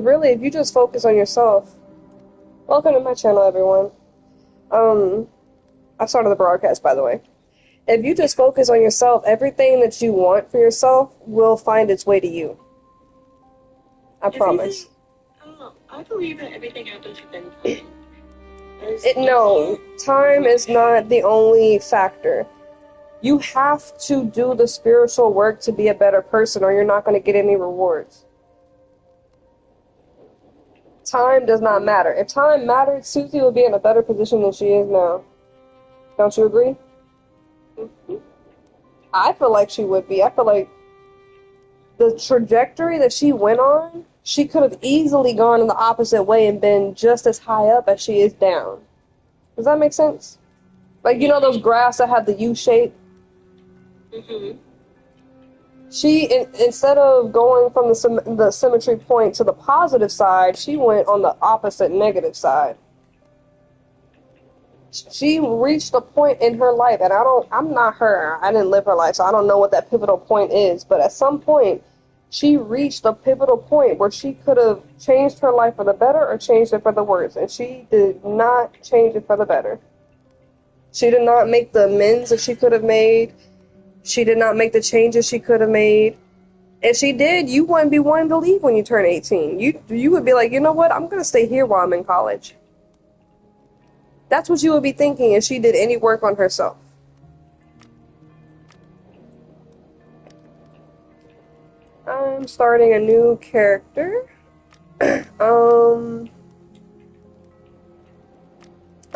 really, if you just focus on yourself, welcome to my channel, everyone. I started the broadcast, by the way. If you just focus on yourself, everything that you want for yourself will find its way to you. I promise. I believe that everything happens within time. No, time is not the only factor. You have to do the spiritual work to be a better person, or you're not going to get any rewards. Time does not matter. If time mattered, Susie would be in a better position than she is now. Don't you agree? Mm-hmm. I feel like she would be. I feel like the trajectory that she went on, she could have easily gone in the opposite way and been just as high up as she is down. Does that make sense? Like, you know those graphs that have the U shape? Mm-hmm. She, instead of going from the symmetry point to the positive side, she went on the opposite negative side. She reached a point in her life, and I'm not her. I didn't live her life, so I don't know what that pivotal point is. But at some point, she reached a pivotal point where she could have changed her life for the better or changed it for the worse, and she did not change it for the better. She did not make the amends that she could have made. She did not make the changes she could have made. If she did, you wouldn't be wanting to leave when you turn 18. You would be like, you know what, I'm going to stay here while I'm in college. That's what you would be thinking if she did any work on herself. I'm starting a new character. I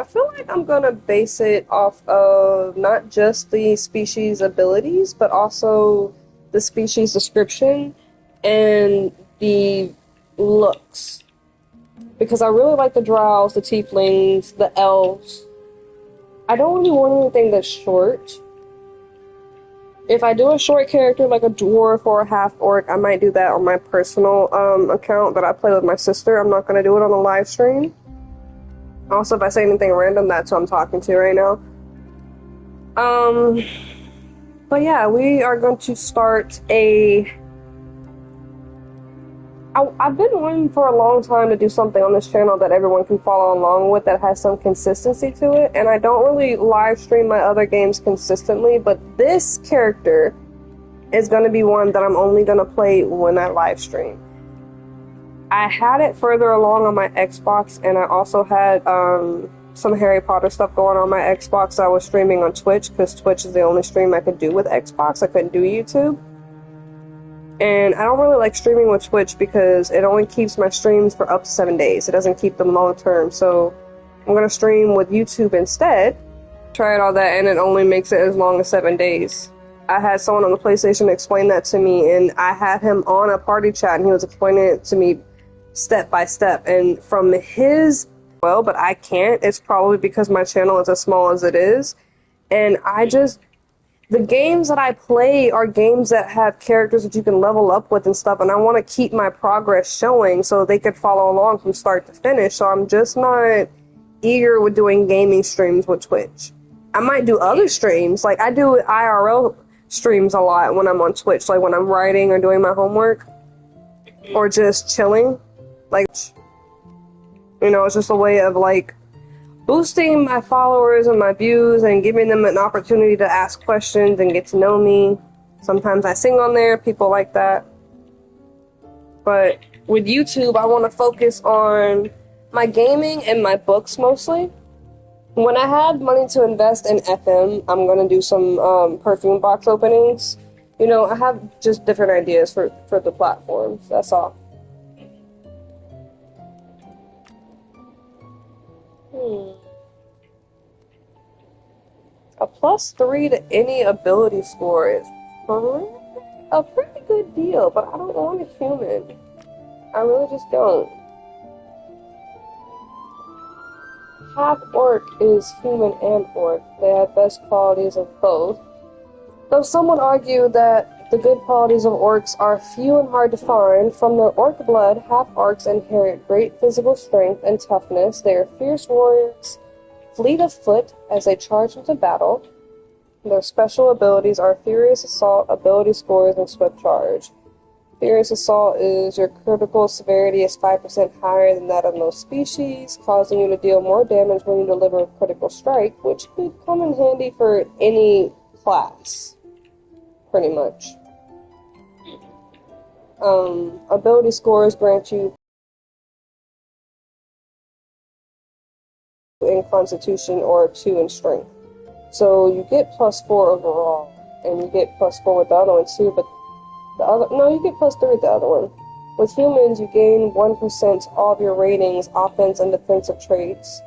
feel like I'm gonna base it off of not just the species abilities, but also the species description and the looks. Because I really like the drows, the tieflings, the elves. I don't really want anything that's short. If I do a short character like a dwarf or a half-orc, I might do that on my personal account that I play with my sister. I'm not gonna do it on the live stream. Also, if I say anything random, that's who I'm talking to right now. But yeah, we are going to start I've been wanting for a long time to do something on this channel that everyone can follow along with that has some consistency to it, and I don't really live stream my other games consistently, but this character is going to be one that I'm only going to play when I live stream. I had it further along on my Xbox, and I also had some Harry Potter stuff going on my Xbox. I was streaming on Twitch, because Twitch is the only stream I could do with Xbox. I couldn't do YouTube. And I don't really like streaming with Twitch because it only keeps my streams for up to 7 days. It doesn't keep them long term. So I'm going to stream with YouTube instead. Tried all that, and it only makes it as long as 7 days. I had someone on the PlayStation explain that to me, and I had him on a party chat, and he was explaining it to me step by step. And from his, well, but I can't. It's probably because my channel is as small as it is. And the games that I play are games that have characters that you can level up with and stuff, and I want to keep my progress showing so they could follow along from start to finish, so I'm just not eager with doing gaming streams with Twitch. I might do other streams, like I do IRL streams a lot when I'm on Twitch, like when I'm writing or doing my homework, or just chilling, like, you know, it's just a way of, like, boosting my followers and my views and giving them an opportunity to ask questions and get to know me. Sometimes I sing on there, people like that. But with YouTube, I want to focus on my gaming and my books mostly. When I have money to invest in FM, I'm going to do some perfume box openings. You know, I have just different ideas for the platforms, that's all. A +3 to any ability score is a pretty good deal, but I don't want a human. I really just don't. Half-orc is human and orc. They have best qualities of both. Though some would argue that the good qualities of orcs are few and hard to find. From their orc blood, half-orcs inherit great physical strength and toughness. They are fierce warriors, fleet of foot as they charge into battle. Their special abilities are Furious Assault, Ability Scores, and Swift Charge. Furious Assault is your critical severity is 5% higher than that of most species, causing you to deal more damage when you deliver a critical strike, which could come in handy for any class, pretty much. Ability scores grant you in Constitution or 2 in Strength. So you get +4 overall, and you get +4 with the other one too, but you get +3 with the other one. With humans, you gain 1% all of your ratings, offense, and defensive traits,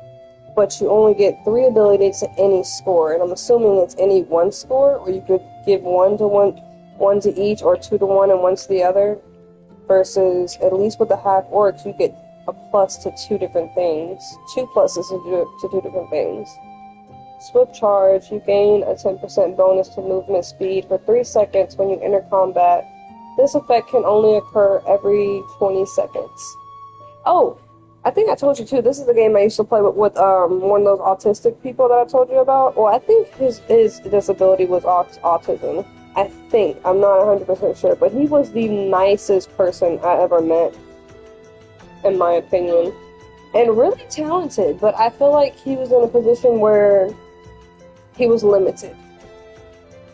but you only get 3 abilities to any score, and I'm assuming it's any one score, or you could give 1 to each, or 2 to one and 1 to the other, versus, at least with the half-orcs, you get a plus to 2 different things. 2 pluses to 2 different things. Swift Charge, you gain a 10% bonus to movement speed for 3 seconds when you enter combat. This effect can only occur every 20 seconds. Oh, I think I told you too, this is the game I used to play with one of those autistic people that I told you about. Well, I think his disability was autism. I think. I'm not 100% sure, but he was the nicest person I ever met, in my opinion. And really talented, but I feel like he was in a position where he was limited.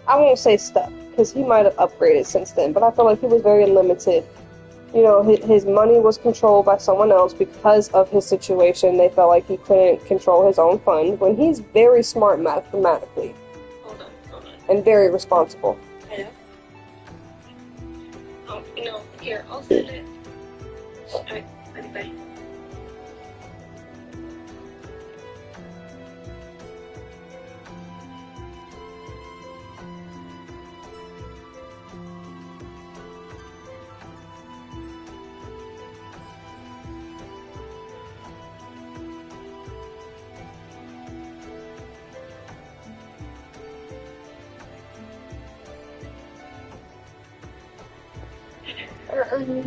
I won't say stuck, because he might have upgraded since then, but I feel like he was very limited. You know, his money was controlled by someone else because of his situation. They felt like he couldn't control his own fund, when he's very smart mathematically. Hold on. And very responsible. I know. Oh, here, I'll send it. Alright, bye.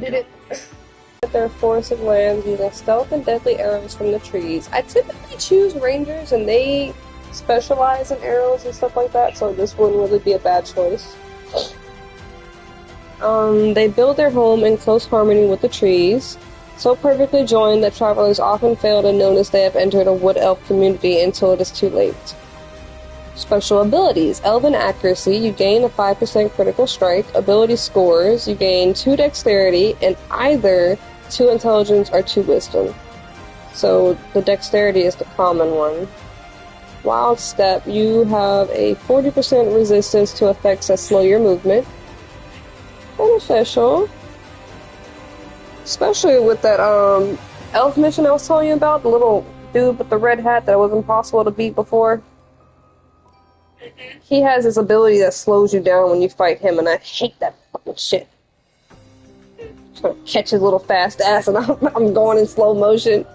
Did it? Their forest of lands using stealth and deadly arrows from the trees. I typically choose rangers, and they specialize in arrows and stuff like that, so this wouldn't really be a bad choice. They build their home in close harmony with the trees, so perfectly joined that travelers often fail to notice they have entered a wood elf community until it is too late. Special abilities. Elven Accuracy, you gain a 5% critical strike. Ability scores, you gain 2 dexterity and either 2 intelligence or 2 wisdom. So the dexterity is the common one. Wild Step, you have a 40% resistance to effects that slow your movement. Beneficial. Especially with that elf mission I was telling you about, the little dude with the red hat that was impossible to beat before. He has this ability that slows you down when you fight him, and I hate that fucking shit. Trying to catch his little fast ass, and I'm going in slow motion.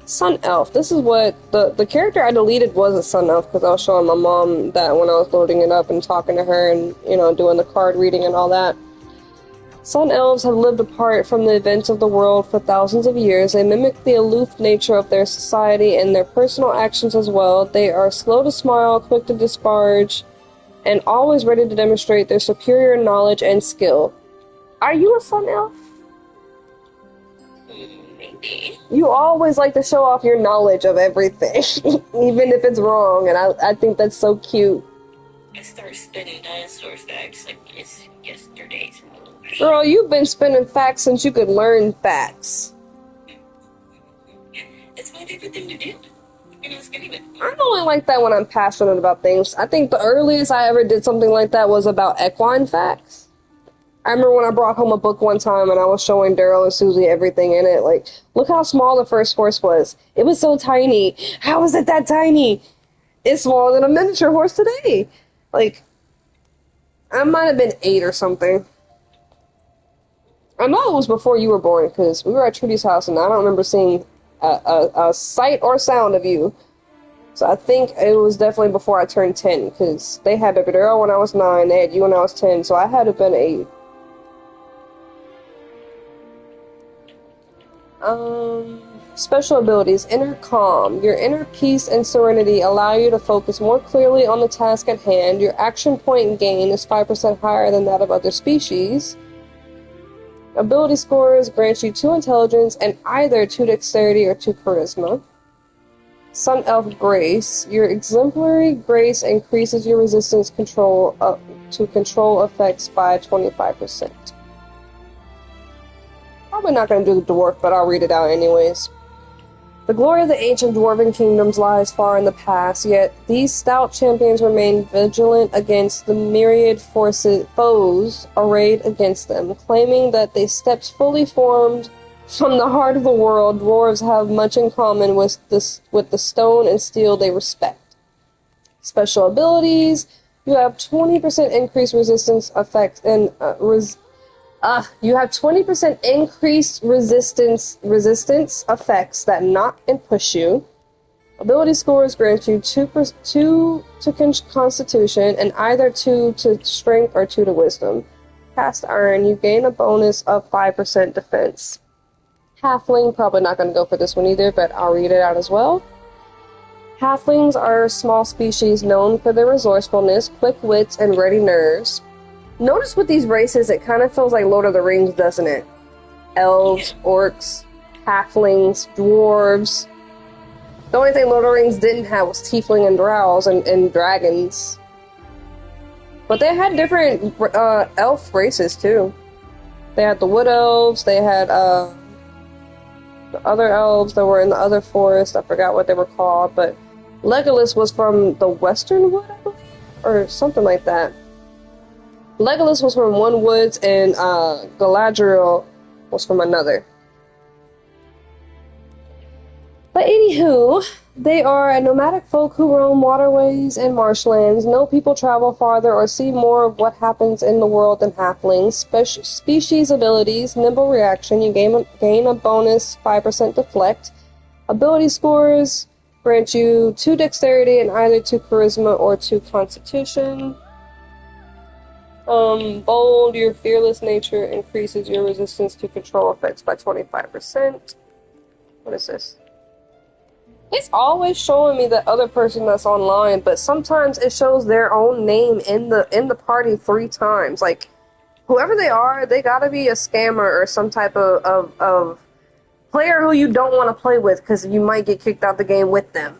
Sun Elf. This is what the character I deleted was a Sun Elf, because I was showing my mom that when I was loading it up and talking to her and, doing the card reading and all that. Sun elves have lived apart from the events of the world for thousands of years. They mimic the aloof nature of their society and their personal actions as well. They are slow to smile, quick to disparage, and always ready to demonstrate their superior knowledge and skill. Are you a sun elf? Maybe. You always like to show off your knowledge of everything, even if it's wrong, and I think that's so cute. I start spinning dinosaur facts like it's yesterday's. Girl, you've been spinning facts since you could learn facts. It's my favorite thing to do. I only like that when I'm passionate about things. I think the earliest I ever did something like that was about equine facts. I remember when I brought home a book one time and I was showing Daryl and Susie everything in it. Like, look how small the first horse was. It was so tiny. How is it that tiny? It's smaller than a miniature horse today. Like, I might have been 8 or something. I know it was before you were born, because we were at Trudy's house, and I don't remember seeing a sight or sound of you. So I think it was definitely before I turned 10, because they had Baby Daryl when I was 9, they had you when I was 10, so I had to have been 8. Special abilities, inner calm. Your inner peace and serenity allow you to focus more clearly on the task at hand. Your action point gain is 5% higher than that of other species. Ability scores grant you 2 intelligence and either 2 dexterity or 2 charisma. Sun Elf Grace. Your exemplary grace increases your resistance to control effects by 25%. Probably not going to do the dwarf, but I'll read it out anyways. The glory of the ancient dwarven kingdoms lies far in the past, yet these stout champions remain vigilant against the myriad foes arrayed against them, claiming that they steps fully formed from the heart of the world. Dwarves have much in common with the stone and steel they respect. Special abilities: you have 20% increased resistance effect and you have 20% increased resistance effects that knock and push you. Ability scores grant you 2 to Constitution and either 2 to Strength or 2 to Wisdom. Cast Iron, you gain a bonus of 5% defense. Halfling, probably not going to go for this one either, but I'll read it out as well. Halflings are a small species known for their resourcefulness, quick wits, and ready nerves. Notice with these races, it kind of feels like Lord of the Rings, doesn't it? Elves, orcs, halflings, dwarves. The only thing Lord of the Rings didn't have was tiefling and drows and dragons. But they had different elf races, too. They had the wood elves, they had the other elves that were in the other forest. I forgot what they were called, but Legolas was from the Western Wood, I believe? Or something like that. Legolas was from one woods, and Galadriel was from another. But anywho, they are a nomadic folk who roam waterways and marshlands. No people travel farther or see more of what happens in the world than halflings. Species abilities, nimble reaction, you gain a bonus 5% deflect. Ability scores grant you 2 dexterity and either 2 charisma or 2 constitution. Bold, your fearless nature increases your resistance to control effects by 25%. What is this? It's always showing me the other person that's online, but sometimes it shows their own name in the party 3 times. Like, whoever they are, they gotta be a scammer or some type of player who you don't want to play with because you might get kicked out the game with them.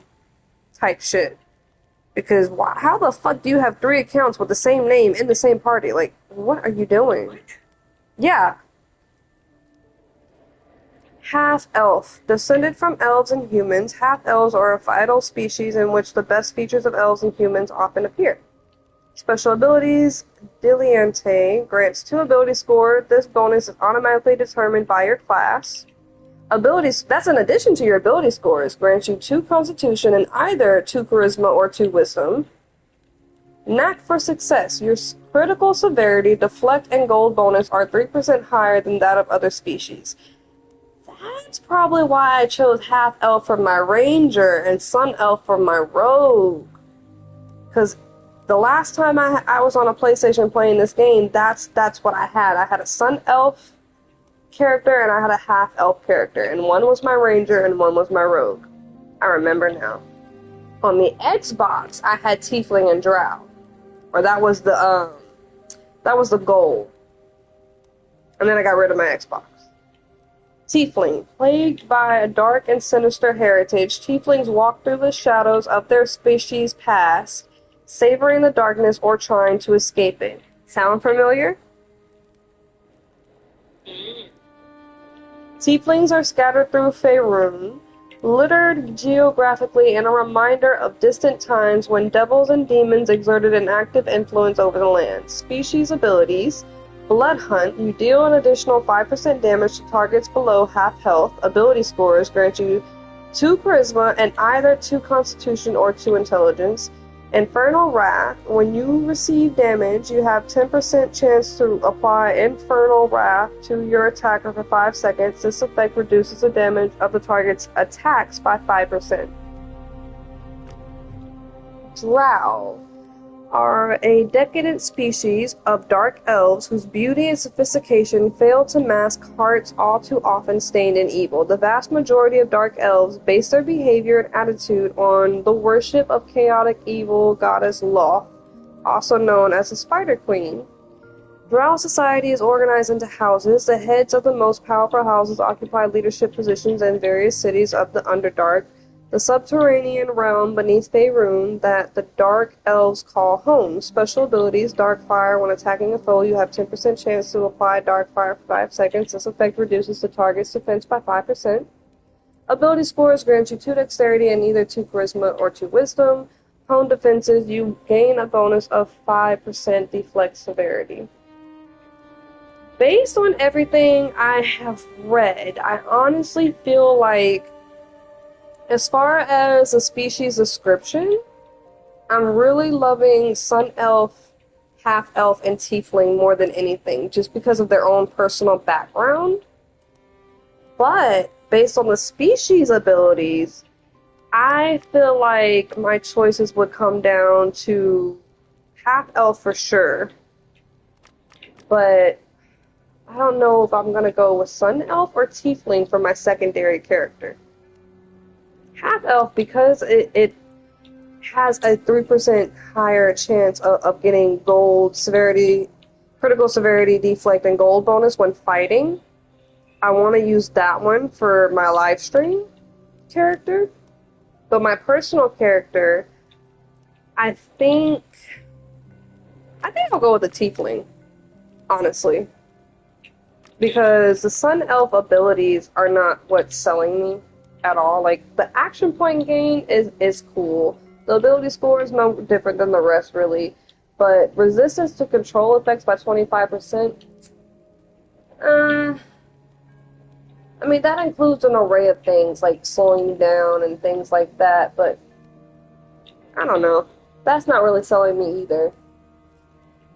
Type shit. Because how the fuck do you have 3 accounts with the same name in the same party? Like, what are you doing? Yeah. Half-elf. Descended from elves and humans, half-elves are a vital species in which the best features of elves and humans often appear. Special abilities. Diliente grants 2 ability score. This bonus is automatically determined by your class. Abilities, that's in addition to your ability scores, grants you 2 constitution and either 2 charisma or 2 wisdom. Knack for success. Your critical severity, deflect, and gold bonus are 3% higher than that of other species. That's probably why I chose half-elf for my ranger and sun elf for my rogue. Because the last time I was on a PlayStation playing this game, that's what I had. I had a sun elf character and I had a half-elf character, and one was my ranger and one was my rogue. I remember now. On the Xbox, I had tiefling and drow, or that was the goal. And then I got rid of my Xbox. Tiefling. Plagued by a dark and sinister heritage, tieflings walk through the shadows of their species' past, savoring the darkness or trying to escape it. Sound familiar? Tieflings are scattered through Faerun, littered geographically and a reminder of distant times when devils and demons exerted an active influence over the land. Species abilities. Blood Hunt. You deal an additional 5% damage to targets below half health. Ability scores grant you 2 charisma and either 2 constitution or 2 intelligence. Infernal Wrath. When you receive damage, you have 10% chance to apply Infernal Wrath to your attacker for 5 seconds. This effect reduces the damage of the target's attacks by 5%. Drow. are a decadent species of dark elves whose beauty and sophistication fail to mask hearts all too often stained in evil. The vast majority of dark elves base their behavior and attitude on the worship of chaotic evil goddess Loth, also known as the Spider Queen. Drow society is organized into houses. The heads of the most powerful houses occupy leadership positions in various cities of the Underdark, the subterranean realm beneath Faerun that the Dark Elves call home. Special abilities: Darkfire. When attacking a foe, you have 10% chance to apply Darkfire for 5 seconds. This effect reduces the target's defense by 5%. Ability scores grant you 2 dexterity and either 2 charisma or 2 wisdom. Home defenses, you gain a bonus of 5% deflect severity. Based on everything I have read, I honestly feel like, as far as the species description, I'm really loving Sun Elf, Half Elf, and Tiefling more than anything, just because of their own personal background. But, based on the species abilities, I feel like my choices would come down to Half Elf for sure. But I don't know if I'm gonna go with Sun Elf or Tiefling for my secondary character. Half Elf, because it has a 3% higher chance of getting gold severity, critical severity, deflect, and gold bonus when fighting. I want to use that one for my live stream character. But my personal character, I think I'll go with the Tiefling, honestly. Because the Sun Elf abilities are not what's selling me at all. Like, the action point gain is cool. The ability score is no different than the rest, really. But resistance to control effects by 25%, I mean, that includes an array of things, like slowing you down and things like that, but I don't know. That's not really selling me either.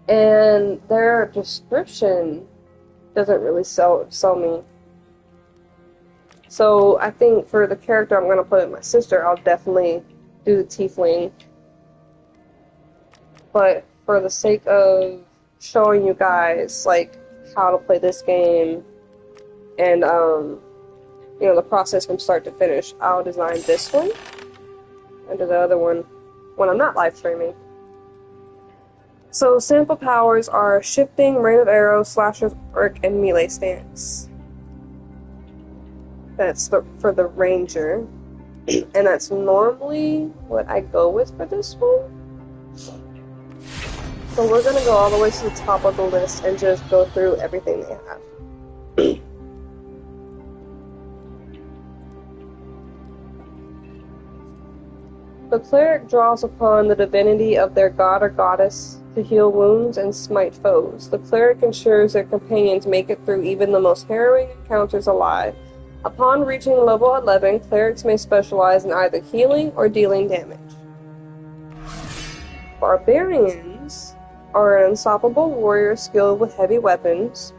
And their description doesn't really sell me. So I think for the character I'm going to put in my sister, I'll definitely do the Tiefling. But for the sake of showing you guys, like, how to play this game and, you know, the process from start to finish, I'll design this one and do the other one when I'm not live streaming. So sample powers are shifting, rain of arrows, slasher's arc, and melee stance. That's for the ranger, and that's normally what I go with for this one. So we're gonna go all the way to the top of the list and just go through everything they have. The cleric draws upon the divinity of their god or goddess to heal wounds and smite foes. The cleric ensures their companions make it through even the most harrowing encounters alive. Upon reaching level 11, clerics may specialize in either healing or dealing damage. Barbarians are an unstoppable warrior skilled with heavy weapons.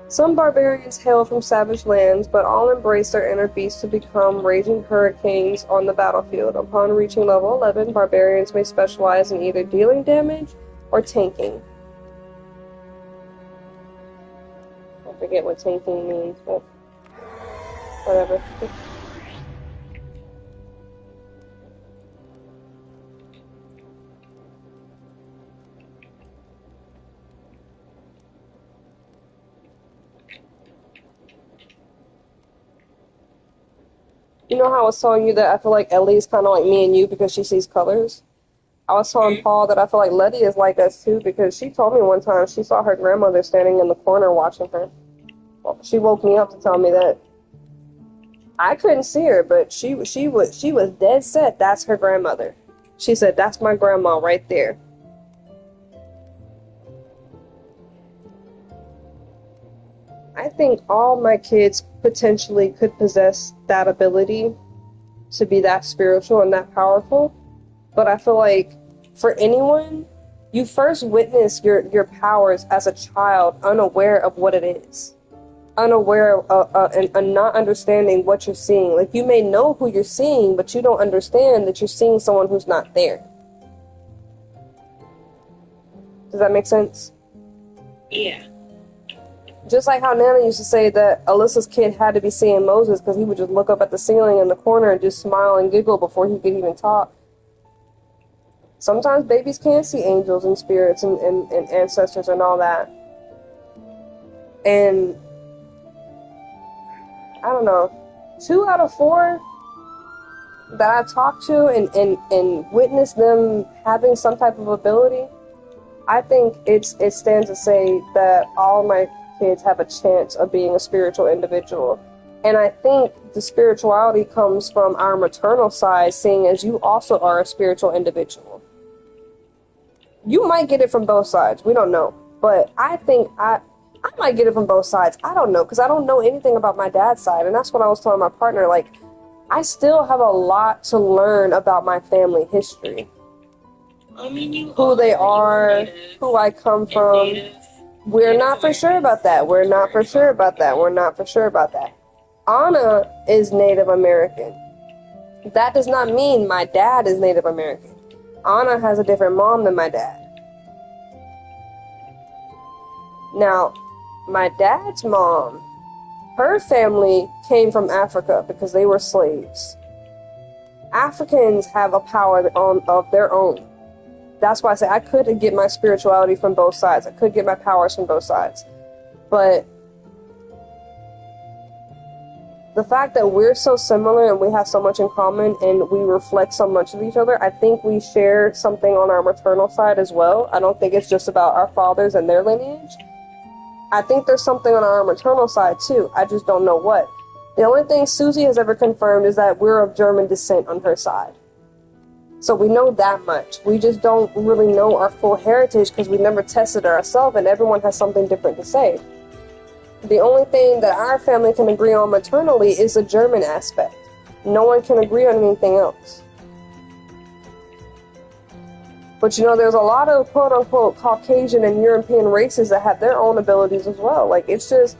Some barbarians hail from savage lands, but all embrace their inner beast to become raging hurricanes on the battlefield. Upon reaching level 11, barbarians may specialize in either dealing damage or tanking. I forget what tanking means, but whatever. You know how I was telling you that I feel like Ellie's kind of like me and you because she sees colors? I was telling Paul that I feel like Letty is like us too because she told me one time she saw her grandmother standing in the corner watching her. Well, she woke me up to tell me that. I couldn't see her, but she was dead set that's her grandmother. She said, "That's my grandma right there." I think all my kids potentially could possess that ability to be that spiritual and that powerful. But I feel like for anyone, you first witness your powers as a child, unaware of what it is, unaware of, and not understanding what you're seeing. Like, you may know who you're seeing, but you don't understand that you're seeing someone who's not there. Does that make sense? Yeah. Just like how Nana used to say that Alyssa's kid had to be seeing Moses because he would just look up at the ceiling in the corner and just smile and giggle before he could even talk. Sometimes babies can see angels and spirits and ancestors and all that. And I don't know, 2 out of 4 that I talked to and witnessed them having some type of ability, I think it stands to say that all my kids have a chance of being a spiritual individual. And I think the spirituality comes from our maternal side, seeing as you also are a spiritual individual. You might get it from both sides, we don't know. But I think I might get it from both sides. I don't know, because I don't know anything about my dad's side. And that's what I was telling my partner, like, I still have a lot to learn about my family history. I mean, who they are, who I come from. We're not for sure about that. We're not for sure about that. We're not for sure about that. Anna is Native American. That does not mean my dad is Native American. Anna has a different mom than my dad. Now, my dad's mom, her family came from Africa because they were slaves. Africans have a power of their own. That's why I say I could get my spirituality from both sides. I could get my powers from both sides. But the fact that we're so similar and we have so much in common and we reflect so much of each other, I think we share something on our maternal side as well. I don't think it's just about our fathers and their lineage. I think there's something on our maternal side too. I just don't know what. The only thing Susie has ever confirmed is that we're of German descent on her side. So we know that much. We just don't really know our full heritage because we never tested it ourselves, and everyone has something different to say. The only thing that our family can agree on maternally is the German aspect. No one can agree on anything else. But you know, there's a lot of quote-unquote Caucasian and European races that have their own abilities as well. Like, it's just,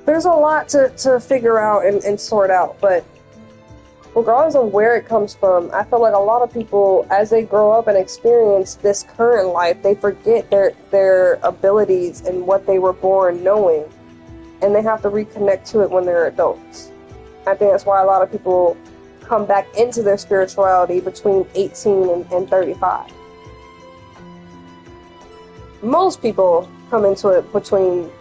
there's a lot to figure out and sort out, but regardless of where it comes from, I feel like a lot of people, as they grow up and experience this current life, they forget their abilities and what they were born knowing, and they have to reconnect to it when they're adults. I think that's why a lot of people come back into their spirituality between 18 and 35. Most people come into it between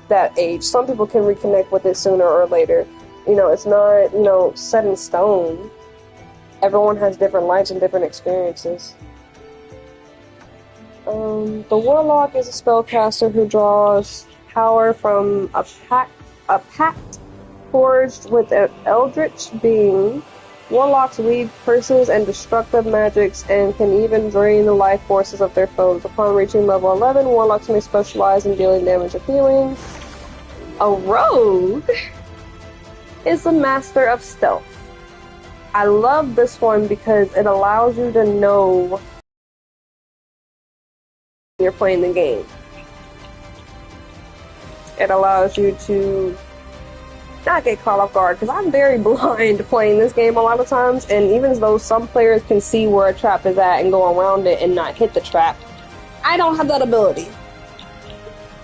that age. Some people can reconnect with it sooner or later. You know, it's not, set in stone. Everyone has different lives and different experiences. The Warlock is a spellcaster who draws power from a pact forged with an eldritch being. Warlocks weave curses and destructive magics and can even drain the life forces of their foes. Upon reaching level 11, Warlocks may specialize in dealing damage or healing. A Rogue is the master of stealth. I love this one because it allows you to know you're playing the game. It allows you to not get caught off guard, because I'm very blind playing this game a lot of times, and even though some players can see where a trap is at and go around it and not hit the trap, I don't have that ability.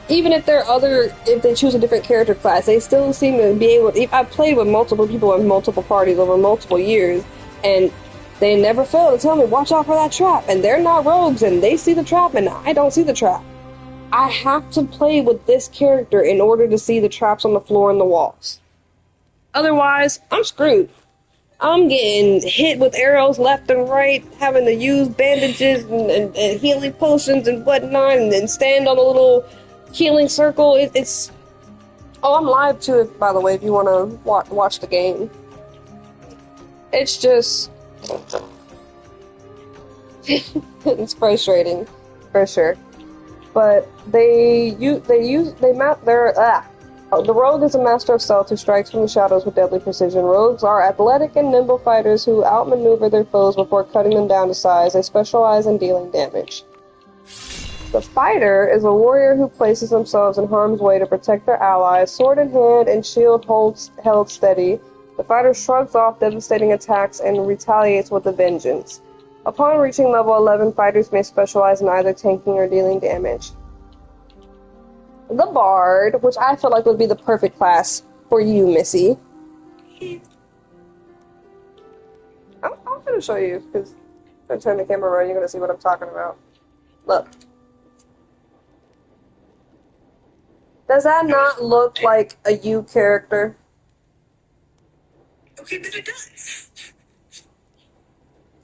Even if if they choose a different character class, they still seem to be able to. I've played with multiple people in multiple parties over multiple years, and they never fail to tell me, watch out for that trap, and they're not rogues, and they see the trap, and I don't see the trap. I have to play with this character in order to see the traps on the floor and the walls. Otherwise, I'm screwed. I'm getting hit with arrows left and right, having to use bandages and healing potions and whatnot, and then stand on a little healing circle. It's I'm live to it, by the way, if you want to watch the game. It's just it's frustrating, for sure. But the rogue is a master of stealth who strikes from the shadows with deadly precision. Rogues are athletic and nimble fighters who outmaneuver their foes before cutting them down to size. They specialize in dealing damage. The fighter is a warrior who places themselves in harm's way to protect their allies. Sword in hand and shield held steady, the fighter shrugs off devastating attacks and retaliates with a vengeance. Upon reaching level 11, fighters may specialize in either tanking or dealing damage. The Bard, which I feel like would be the perfect class for you, Missy. I'm going to show you, because I'm turn the camera around, you're going to see what I'm talking about. Look. Does that not look like a you character? Okay, but it does.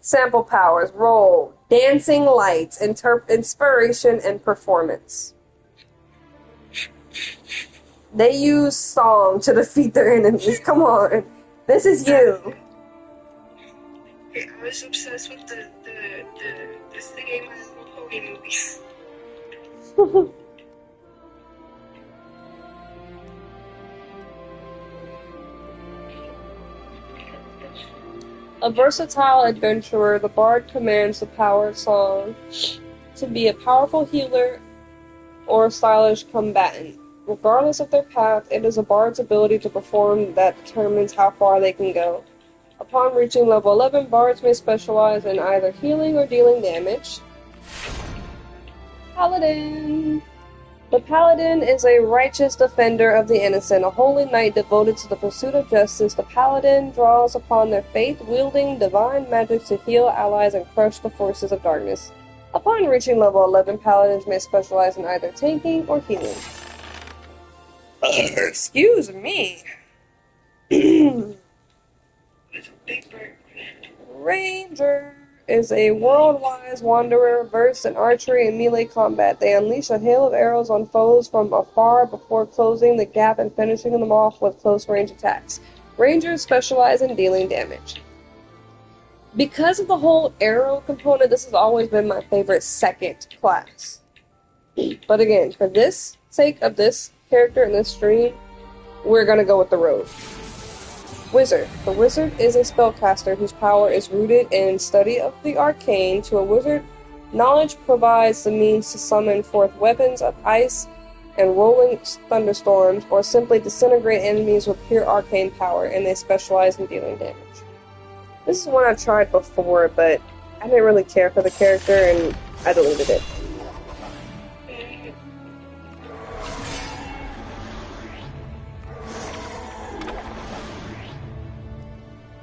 Sample powers, roll, dancing lights, inspiration, and performance. They use song to defeat their enemies. Come on. This is you. Okay, I was obsessed with the singing My Little Pony movies. A versatile adventurer, the bard commands the power of song to be a powerful healer or a stylish combatant. Regardless of their path, it is a bard's ability to perform that determines how far they can go. Upon reaching level 11, bards may specialize in either healing or dealing damage. Paladin. The paladin is a righteous defender of the innocent, a holy knight devoted to the pursuit of justice. The paladin draws upon their faith, wielding divine magic to heal allies and crush the forces of darkness. Upon reaching level 11, paladins may specialize in either tanking or healing. Excuse me. Ranger is a world-wise wanderer versed in archery and melee combat. They unleash a hail of arrows on foes from afar before closing the gap and finishing them off with close-range attacks. Rangers specialize in dealing damage. Because of the whole arrow component, this has always been my favorite second class. But again, for this sake of this character in this stream, we're gonna go with the rogue. Wizard. The wizard is a spellcaster whose power is rooted in study of the arcane. To a wizard, knowledge provides the means to summon forth weapons of ice and rolling thunderstorms, or simply disintegrate enemies with pure arcane power, and they specialize in dealing damage. This is one I tried before, but I didn't really care for the character, and I deleted it.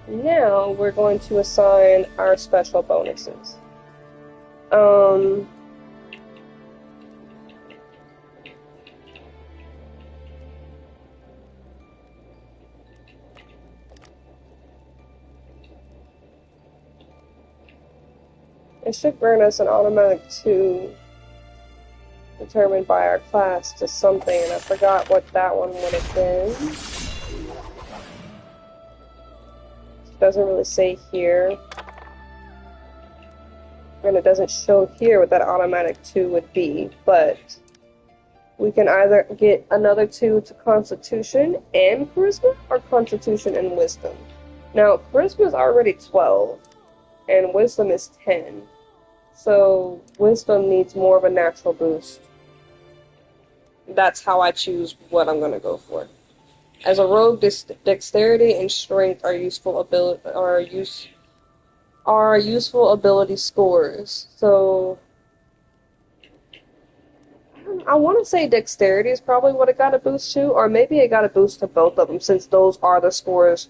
Now we're going to assign our special bonuses. It should grant us an automatic 2 determined by our class to something, and I forgot what that one would have been. It doesn't really say here. And it doesn't show here what that automatic 2 would be, but we can either get another 2 to Constitution and Charisma, or Constitution and Wisdom. Now, Charisma is already 12, and Wisdom is 10. So, Wisdom needs more of a natural boost. That's how I choose what I'm going to go for. As a rogue, dexterity and strength are useful ability scores. So, I want to say dexterity is probably what it got a boost to, or maybe it got a boost to both of them, since those are the scores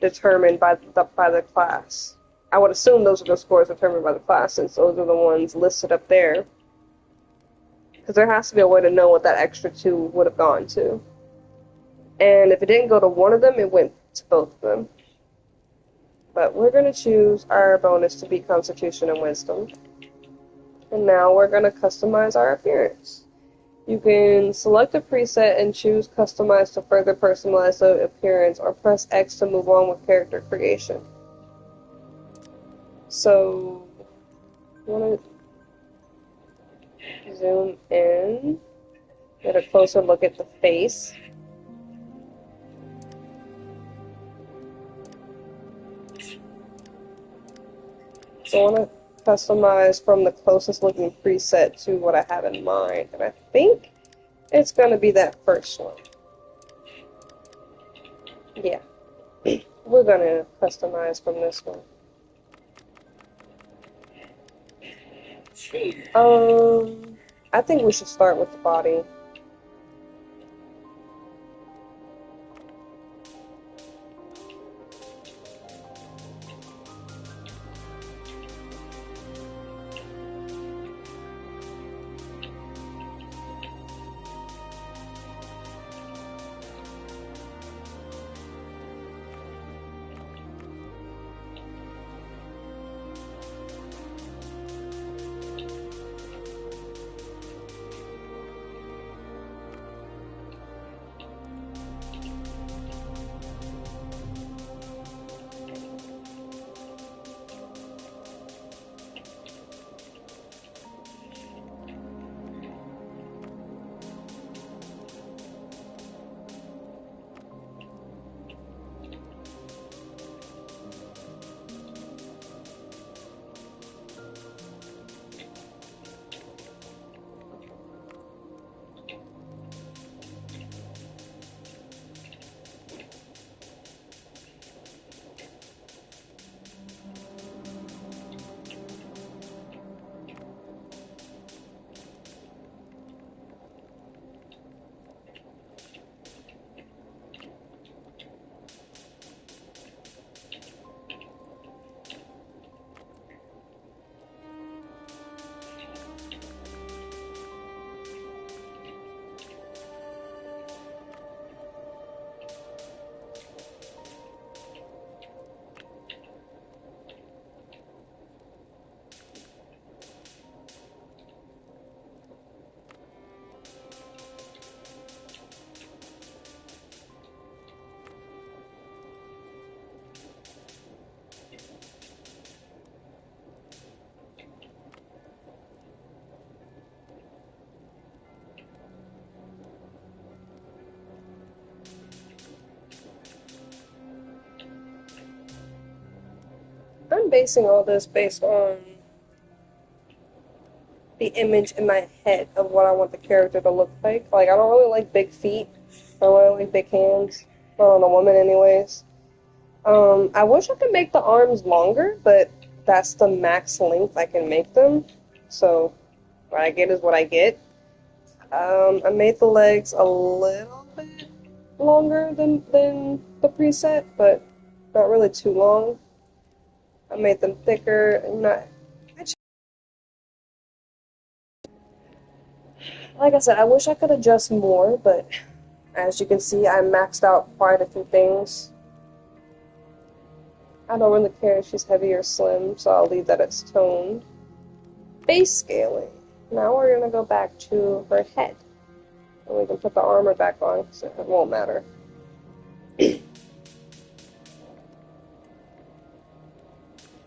determined by the class. I would assume those are the scores determined by the class, since those are the ones listed up there. Because there has to be a way to know what that extra 2 would have gone to. And if it didn't go to one of them, it went to both of them. But we're going to choose our bonus to be Constitution and Wisdom. And now we're going to customize our appearance. You can select a preset and choose Customize to further personalize the appearance, or press X to move on with character creation. So, I want to zoom in, get a closer look at the face. So I want to customize from the closest looking preset to what I have in mind, and I think it's going to be that first one. Yeah, we're going to customize from this one. I think we should start with the body. I'm basing all this based on the image in my head of what I want the character to look like. Like, I don't really like big feet. I don't really like big hands. Well, on a woman, anyways. I wish I could make the arms longer, but that's the max length I can make them. So, what I get is what I get. I made the legs a little bit longer than the preset, but not really too long. I made them thicker and not. Like I said, I wish I could adjust more, but as you can see, I maxed out quite a few things. I don't really care if she's heavy or slim, so I'll leave that as toned. Base scaling. Now we're going to go back to her head. And we can put the armor back on, so it won't matter.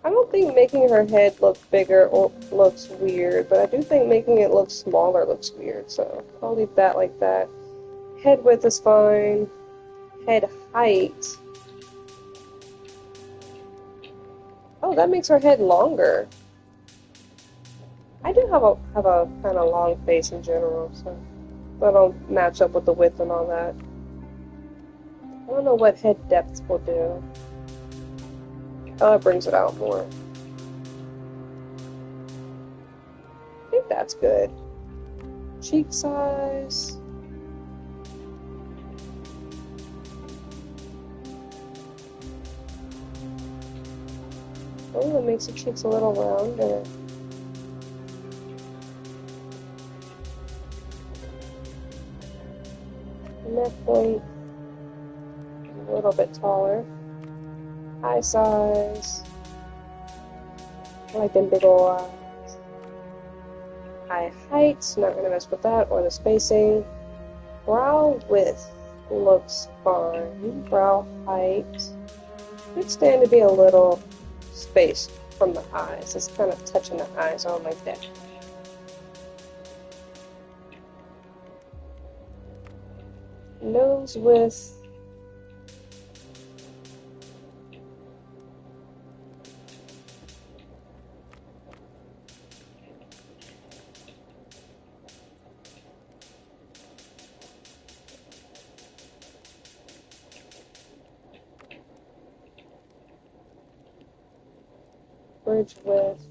I don't think making her head look bigger looks weird, but I do think making it look smaller looks weird, so I'll leave that like that. Head width is fine. Head height. Oh, that makes her head longer. I do have a kind of long face in general, so that'll match up with the width and all that. I don't know what head depth will do. Oh, it brings it out more. I think that's good. Cheek size. Oh, it makes the cheeks a little rounder. Neck length. A little bit taller. Eye size. I like them big ol' eyes. Eye height, not gonna mess with that, or the spacing. Brow width looks fine. Brow height. Could stand to be a little spaced from the eyes. It's kind of touching the eyes. I don't like that. Nose width. Bridge width.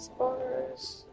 as far as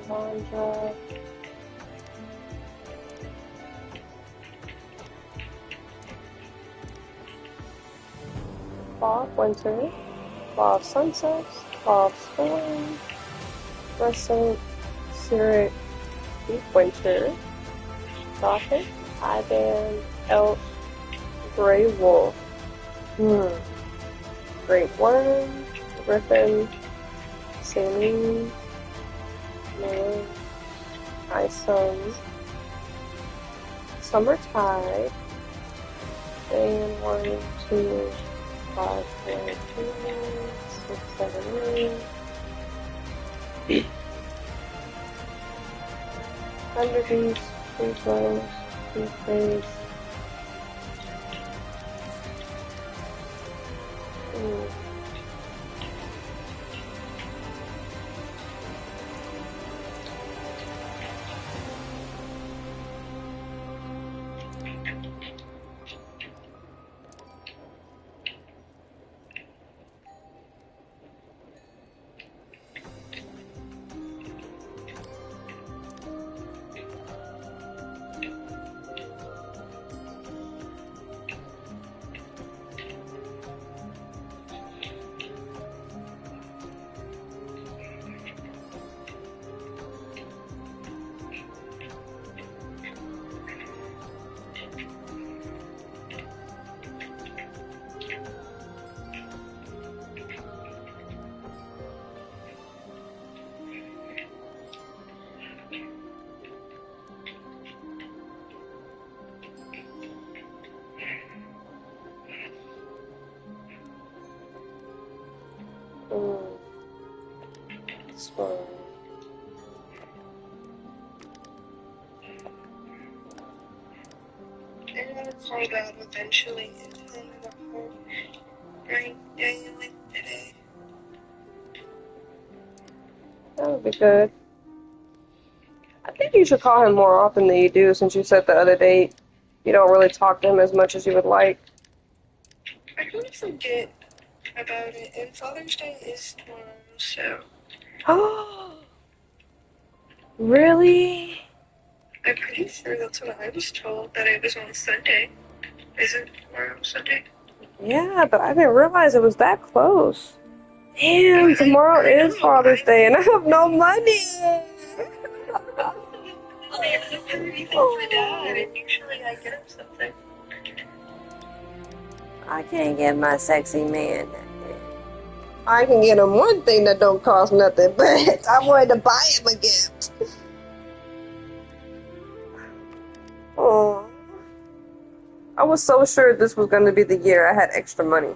Alondra. Law of Winter, Law of Sunsets, Law of Storm, Crescent, Cyric, Deep Winter, Gothic, Iban, Elk, Grey Wolf, Great Worm, Griffin, Saline, Moon, Isom, Summertide, and 1, 2, 5, 4, 3, 6, 7, 8. Thunder Beast, Free Blows, Free Face. This one. I'm gonna call that eventually and tell me what right daily today. That would be good. I think you should call him more often than you do, since you said the other date you don't really talk to him as much as you would like. I kind of forget about it, and Father's Day is tomorrow, so. Really? I'm pretty sure that's what I was told, that it was on Sunday. Is it tomorrow, Sunday? Yeah, but I didn't realize it was that close. Damn, tomorrow is Father's Day, and I have no money. I have to do anything for Dad, and usually I get him something. I can't get my sexy man that day. I can get him one thing that don't cost nothing, but I wanted to buy him a gift. I was so sure this was going to be the year I had extra money.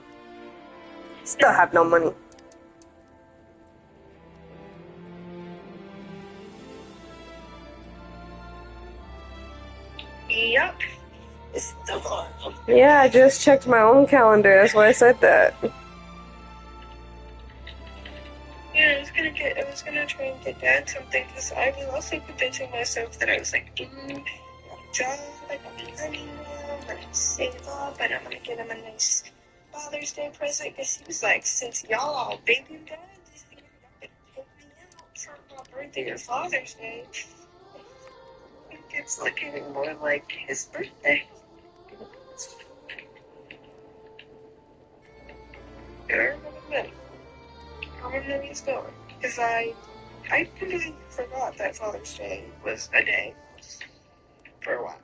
Still have no money. Yup. It's still on. Yeah, I just checked my own calendar. That's why I said that. Yeah, I was gonna try and get Dad something because I was also convincing myself that I was like, I got a job, I got money now, I'm gonna save up, and I'm gonna get him a nice Father's Day present because he was like, since y'all all baby dads, y'all can take me out for my birthday or Father's Day. I think it's looking more like his birthday. I remember when he's going because I completely forgot that Father's Day was a day for a while.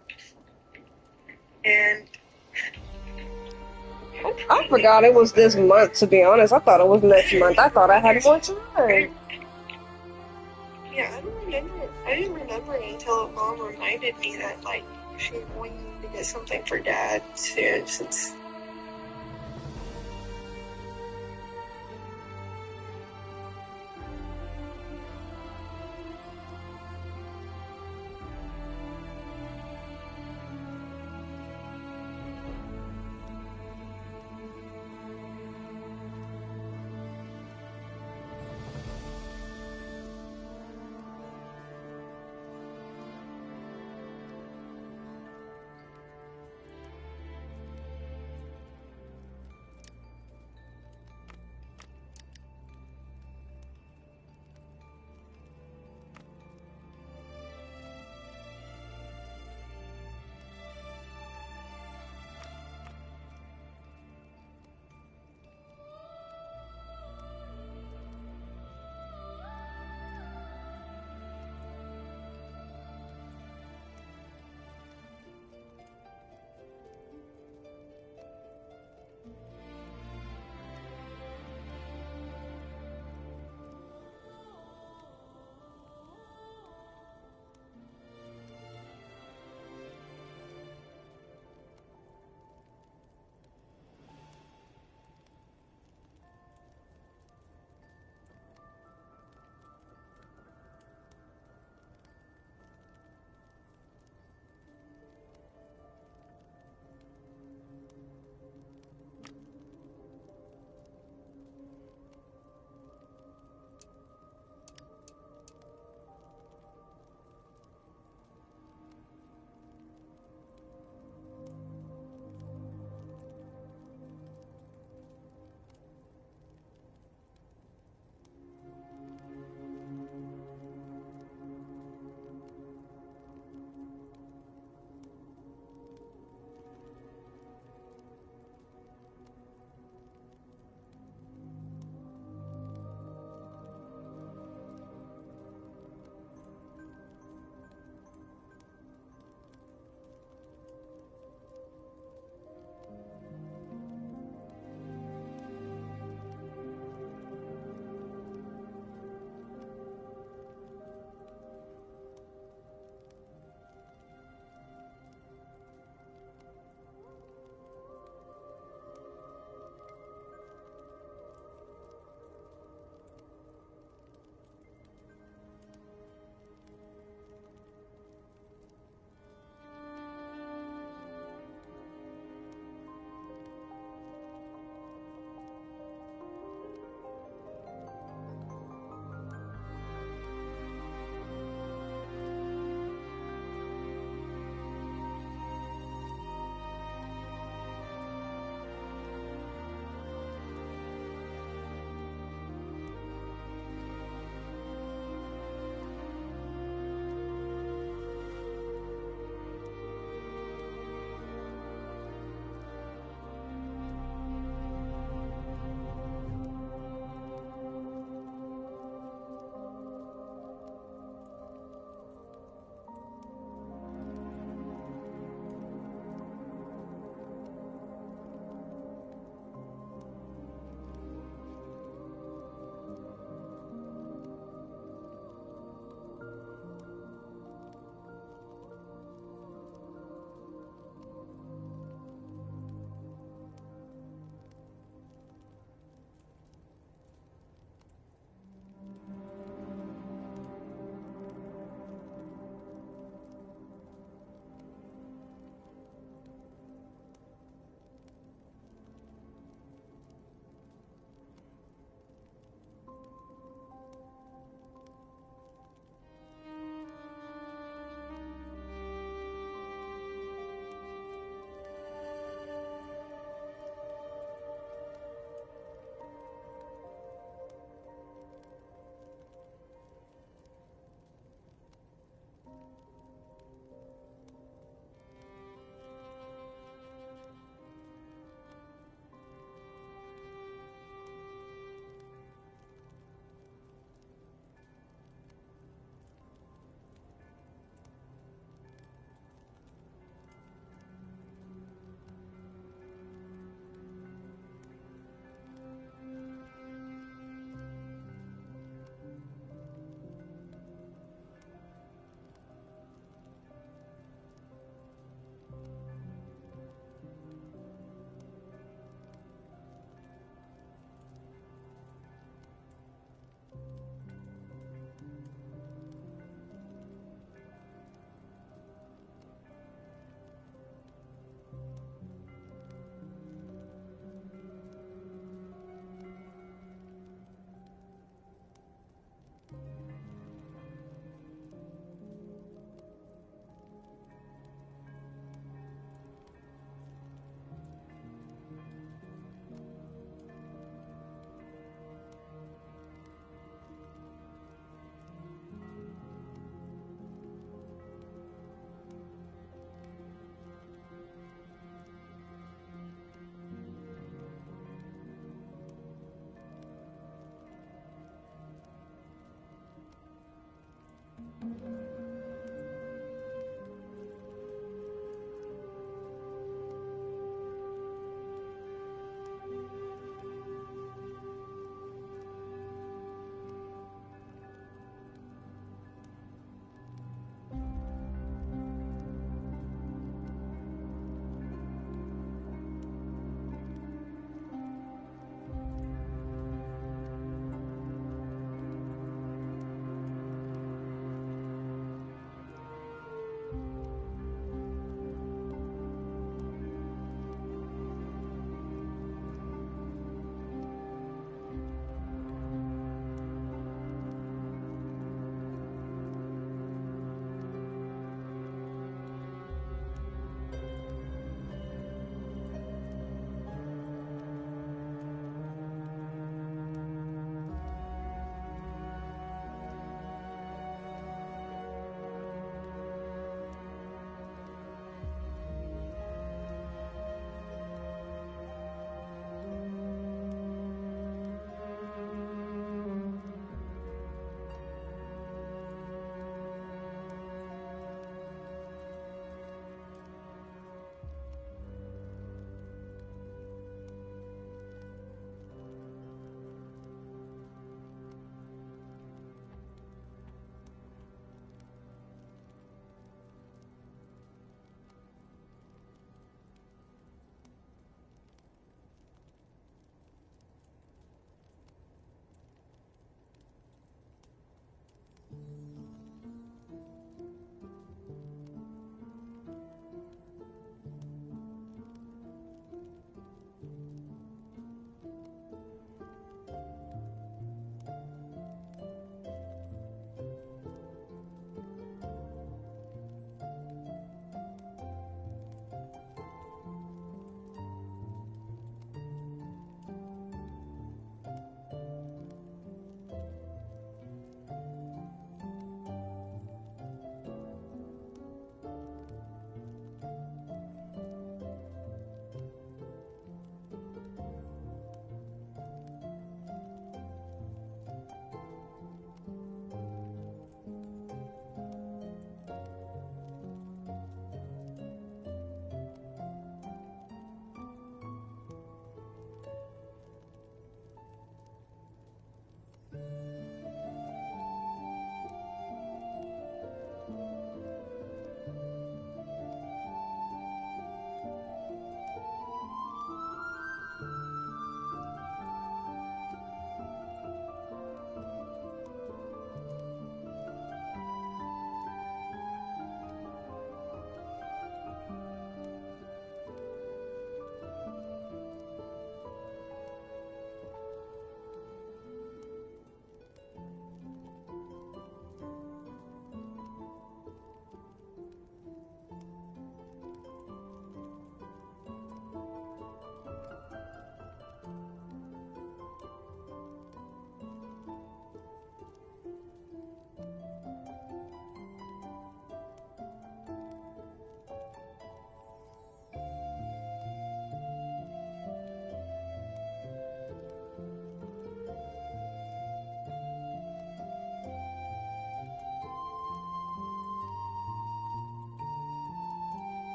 And I forgot it was this month, to be honest. I thought it was next month. I thought I had more time. Yeah, I didn't remember it until Mom reminded me that, like, she wanted to get something for Dad soon since.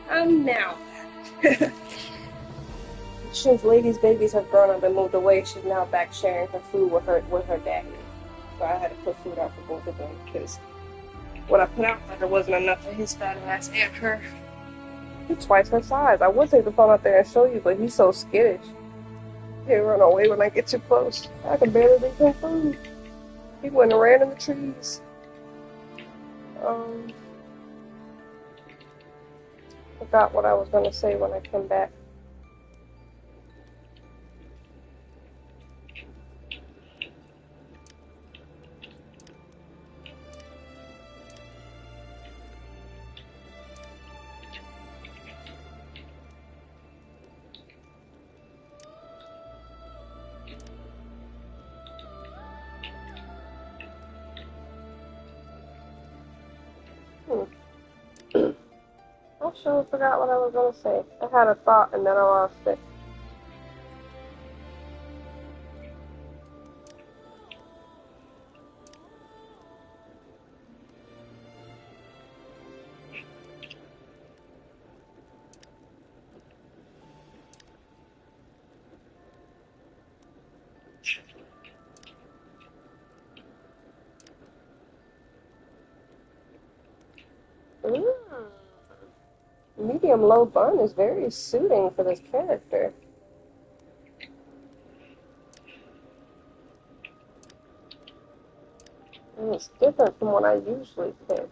Now. Since Lady's babies have grown up and moved away, she's now back sharing her food with her daddy. So I had to put food out for both of them because what I put out for her wasn't enough for his fat ass and her. He's twice her size. I would take the phone out there and show you, but he's so skittish. He'll run away when I get too close. I can barely leave him food. He went and ran in the trees. Forgot what I was gonna say when I came back. I sure forgot what I was gonna say. I had a thought and then I lost it. Medium low bun is very suiting for this character. And it's different from what I usually pick.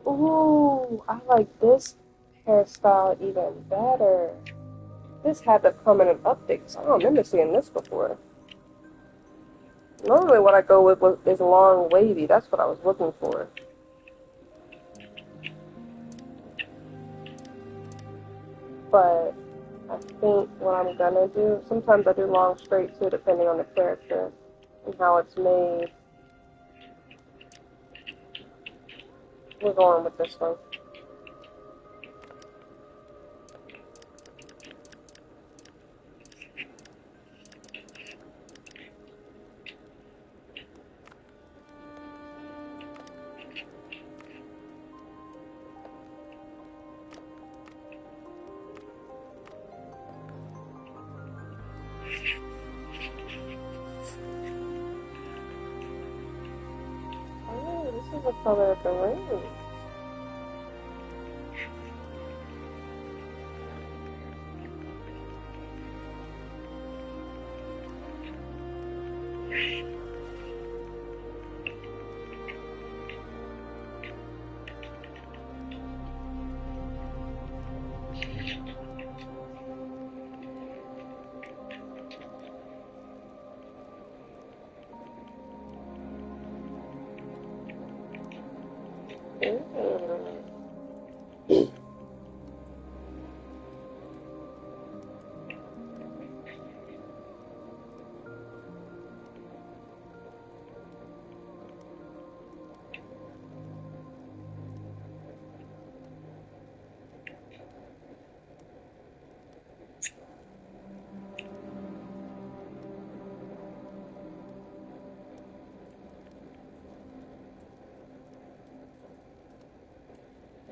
Ooh, I like this hairstyle even better. This had to come in an update because I don't remember seeing this before. Normally what I go with is long wavy. That's what I was looking for. But I think what I'm gonna do, sometimes I do long straight too, depending on the character and how it's made. We're going with this one. Oh, this is the color of the ring.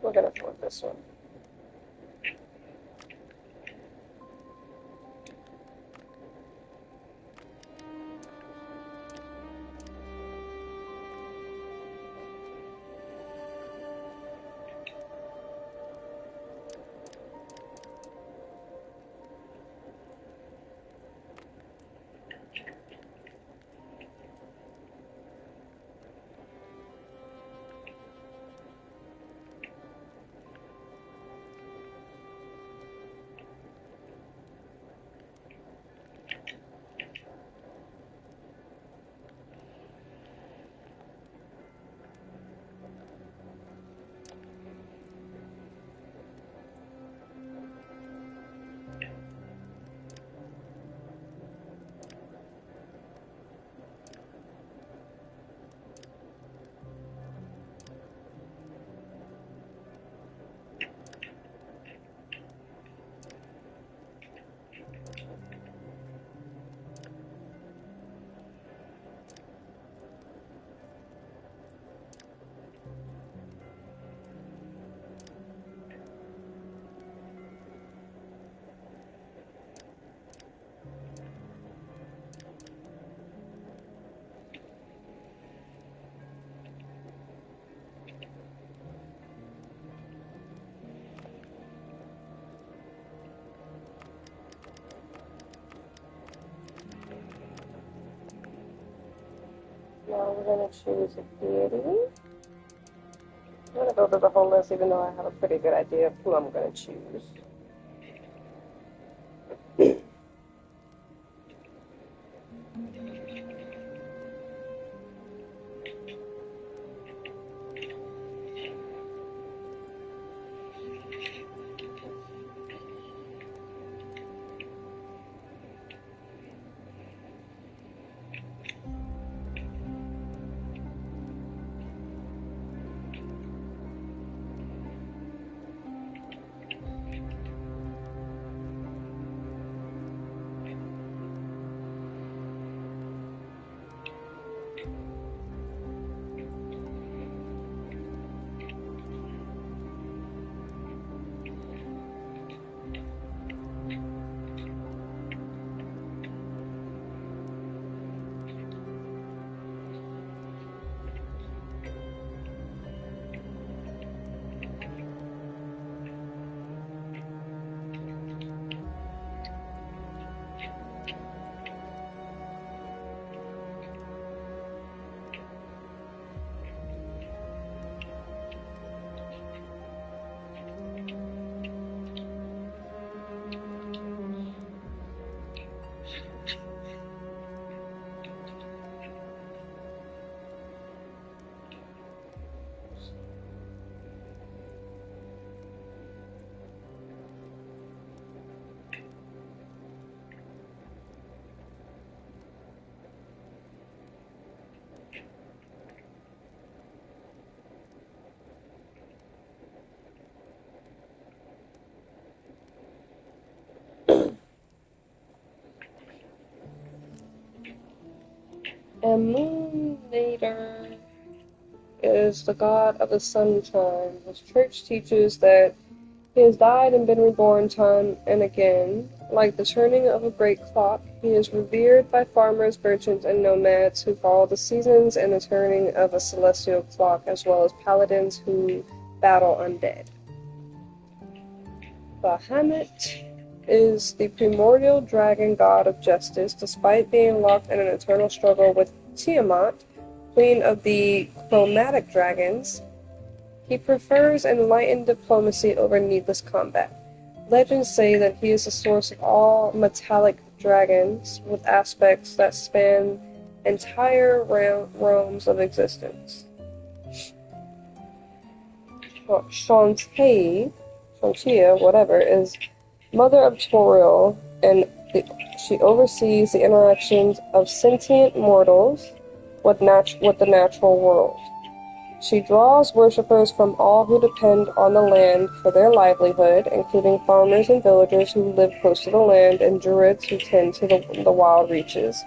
We're gonna go with this one. Now we're going to choose a deity. I'm going to go through the whole list even though I have a pretty good idea of who I'm going to choose. Emunator is the god of the sunshine. His church teaches that he has died and been reborn time and again. Like the turning of a great clock, he is revered by farmers, merchants, and nomads who follow the seasons and the turning of a celestial clock, as well as paladins who battle undead. Bahamut is the primordial dragon god of justice. Despite being locked in an eternal struggle with Tiamat, queen of the chromatic dragons, he prefers enlightened diplomacy over needless combat. Legends say that he is the source of all metallic dragons, with aspects that span entire realms of existence. Shantia, whatever, is mother of Toril, and she oversees the interactions of sentient mortals with the natural world. She draws worshippers from all who depend on the land for their livelihood, including farmers and villagers who live close to the land and druids who tend to the wild reaches.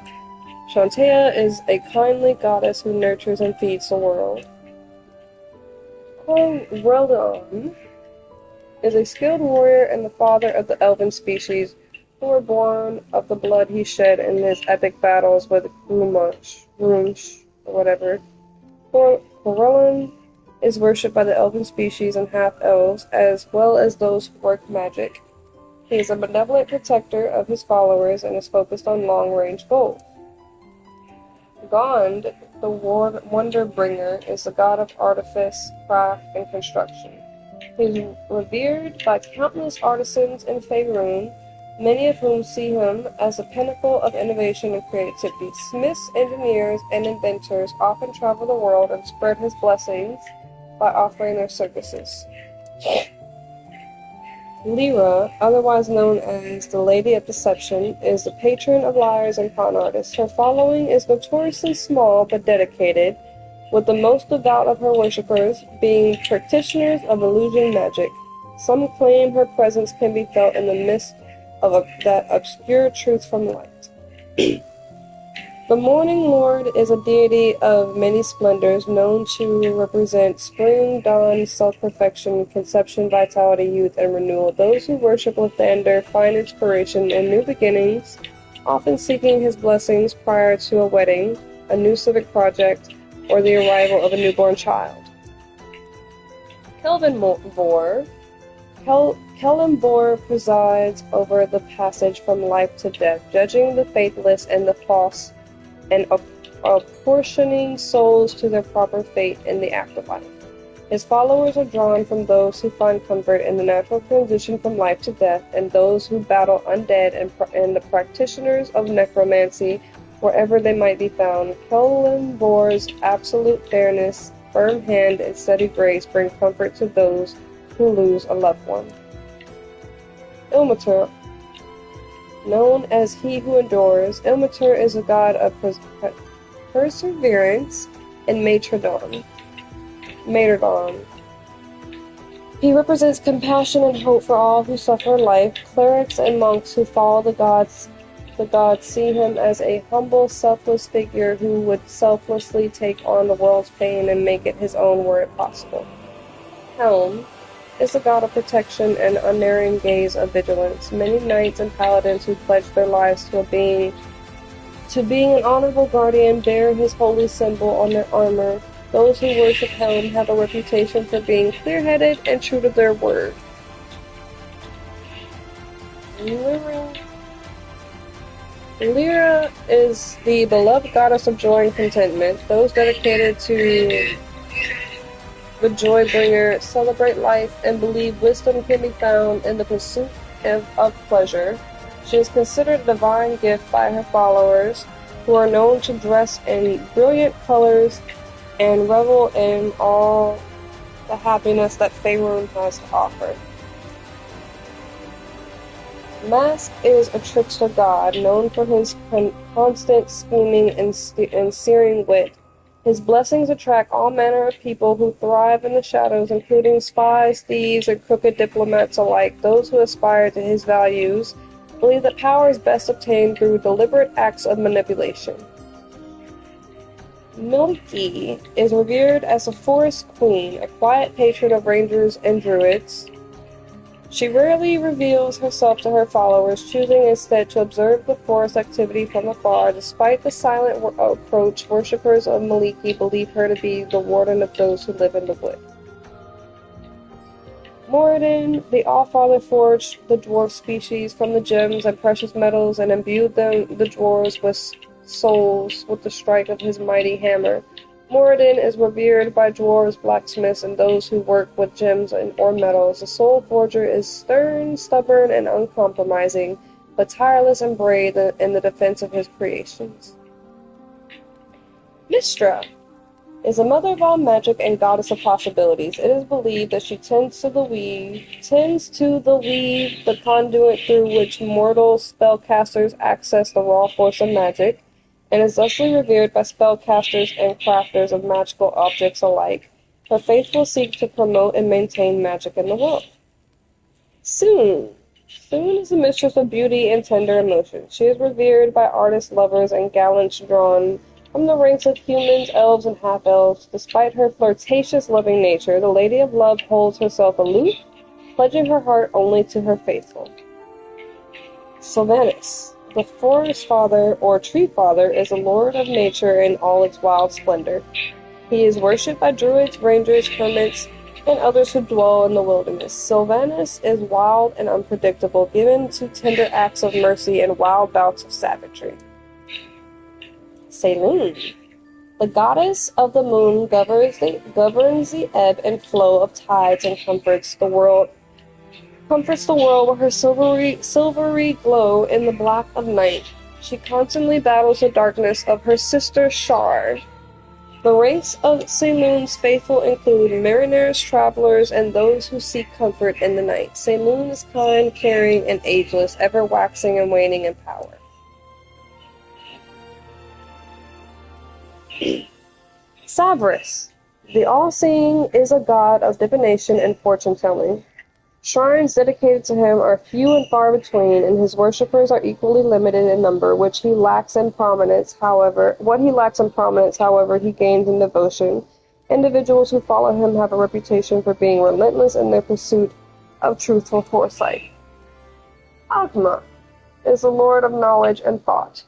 Shantia is a kindly goddess who nurtures and feeds the world. Corellon is a skilled warrior and the father of the elven species, who were born of the blood he shed in his epic battles with Grumsh, or whatever. Corellon is worshipped by the elven species and half-elves, as well as those who work magic. He is a benevolent protector of his followers and is focused on long-range goals. Gond, the Wonder-bringer, is the god of artifice, craft, and construction. He is revered by countless artisans in Faerun, many of whom see him as the pinnacle of innovation and creativity. Smiths, engineers, and inventors often travel the world and spread his blessings by offering their services. Lyra, otherwise known as the Lady of Deception, is the patron of liars and con artists. Her following is notoriously small but dedicated, with the most devout of her worshippers being practitioners of illusion magic. Some claim her presence can be felt in the midst of that obscure truth from light. The Morning Lord is a deity of many splendors, known to represent spring, dawn, self-perfection, conception, vitality, youth, and renewal. Those who worship Lathander find inspiration in new beginnings, often seeking his blessings prior to a wedding, a new civic project, or the arrival of a newborn child. Kellenbor presides over the passage from life to death, judging the faithless and the false, and apportioning souls to their proper fate in the afterlife. His followers are drawn from those who find comfort in the natural transition from life to death, and those who battle undead and the practitioners of necromancy wherever they might be found. Kelembor's absolute fairness, firm hand, and steady grace bring comfort to those who lose a loved one. Ilmater, known as He Who Endures, Ilmater is a god of perseverance and martyrdom. He represents compassion and hope for all who suffer in life. Clerics and monks who follow the gods see him as a humble, selfless figure who would selflessly take on the world's pain and make it his own were it possible. Helm is the god of protection and unerring gaze of vigilance. Many knights and paladins who pledge their lives to being an honorable guardian bear his holy symbol on their armor. Those who worship Helm have a reputation for being clear-headed and true to their word. Lyra is the beloved goddess of joy and contentment. Those dedicated to the joy bringer celebrate life and believe wisdom can be found in the pursuit of pleasure. She is considered a divine gift by her followers, who are known to dress in brilliant colors and revel in all the happiness that Faerun has to offer. Mask is a trickster god, known for his constant scheming and searing wit. His blessings attract all manner of people who thrive in the shadows, including spies, thieves, and crooked diplomats alike. Those who aspire to his values believe that power is best obtained through deliberate acts of manipulation. Milky is revered as a forest queen, a quiet patron of rangers and druids. She rarely reveals herself to her followers, choosing instead to observe the forest activity from afar. Despite the silent approach, worshippers of Maliki believe her to be the warden of those who live in the wood. Moradin, the Allfather, forged the dwarf species from the gems and precious metals and imbued the dwarves with souls with the strike of his mighty hammer. Moradin is revered by dwarves, blacksmiths, and those who work with gems or metals. The soul forger is stern, stubborn, and uncompromising, but tireless and brave in the defense of his creations. Mystra is a mother of all magic and goddess of possibilities. It is believed that she tends to the weave, the conduit through which mortal spellcasters access the raw force of magic, and is thusly revered by spellcasters and crafters of magical objects alike. Her faithful seek to promote and maintain magic in the world. Soon is the mistress of beauty and tender emotion. She is revered by artists, lovers, and gallants drawn from the ranks of humans, elves, and half-elves. Despite her flirtatious, loving nature, the Lady of Love holds herself aloof, pledging her heart only to her faithful. Sylvanas, the Forest Father, or Tree Father, is a lord of nature in all its wild splendor. He is worshipped by druids, rangers, hermits, and others who dwell in the wilderness. Sylvanas is wild and unpredictable, given to tender acts of mercy and wild bouts of savagery. Selûne, the goddess of the moon, governs the ebb and flow of tides and comforts the world with her silvery glow in the black of night. She constantly battles the darkness of her sister Shar. The ranks of Selûne's faithful include mariners, travelers, and those who seek comfort in the night. Selûne is kind, caring, and ageless, ever waxing and waning in power. Savras, the all-seeing, is a god of divination and fortune-telling. Shrines dedicated to him are few and far between, and his worshippers are equally limited in number, what he lacks in prominence, however, he gains in devotion. Individuals who follow him have a reputation for being relentless in their pursuit of truthful foresight. Agma is the lord of knowledge and thought,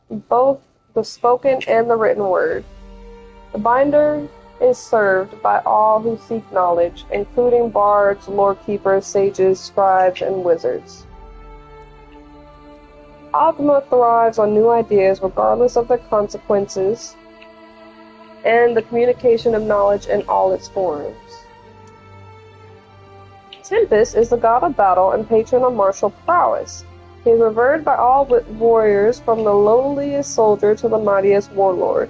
both the spoken and the written word. The binder is served by all who seek knowledge, including bards, lore keepers, sages, scribes, and wizards. Agma thrives on new ideas regardless of their consequences and the communication of knowledge in all its forms. Tempest is the god of battle and patron of martial prowess. He is revered by all warriors, from the lowliest soldier to the mightiest warlord.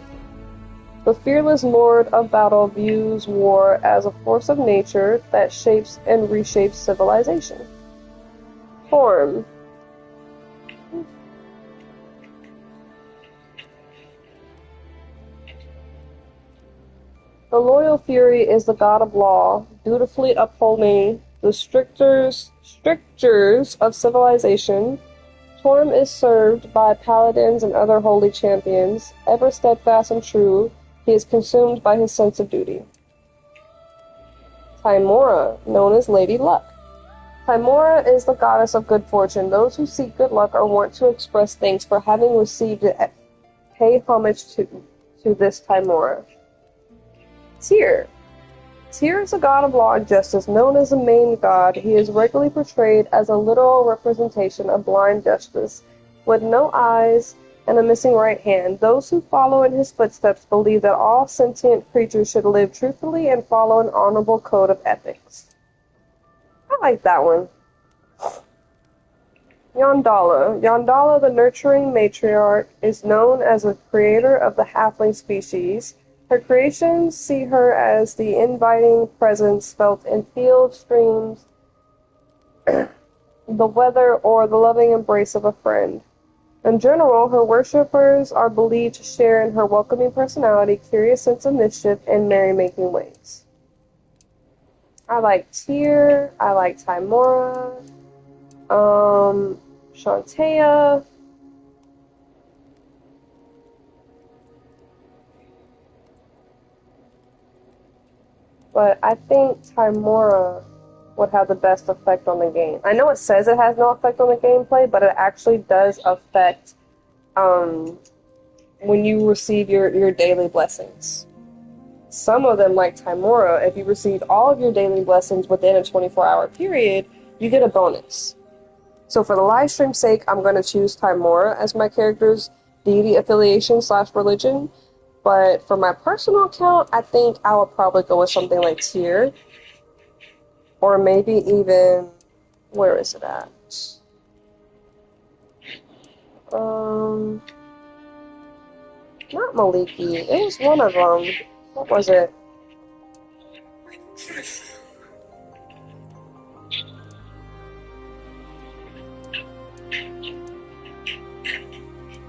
The fearless lord of battle views war as a force of nature that shapes and reshapes civilization. Form. The loyal Fury is the god of law, dutifully upholding the strictures of civilization. Torm is served by paladins and other holy champions. Ever steadfast and true, he is consumed by his sense of duty. Tymora, known as Lady Luck. Tymora is the goddess of good fortune. Those who seek good luck or want to express thanks for having received it pay homage to this Tymora. Tyr. Tyr is a god of law and justice. Known as the main god, he is regularly portrayed as a literal representation of blind justice, with no eyes and a missing right hand. Those who follow in his footsteps believe that all sentient creatures should live truthfully and follow an honorable code of ethics. I like that one. Yondala. Yondala, the nurturing matriarch, is known as the creator of the halfling species. Her creations see her as the inviting presence felt in fields, streams, the weather, or the loving embrace of a friend. In general, her worshippers are believed to share in her welcoming personality, curious sense of mischief, and merrymaking ways. I like Tyr, I like Tymora, Shantaea. But I think Tymora would have the best effect on the game. I know it says it has no effect on the gameplay, but it actually does affect when you receive your daily blessings. Some of them, like Tymora, if you receive all of your daily blessings within a 24-hour period, you get a bonus. So for the live stream's sake, I'm going to choose Tymora as my character's deity affiliation / religion. But for my personal account, I think I would probably go with something like Tyr. Or maybe even... Where is it at? Not Maliki. It was one of them. What was it?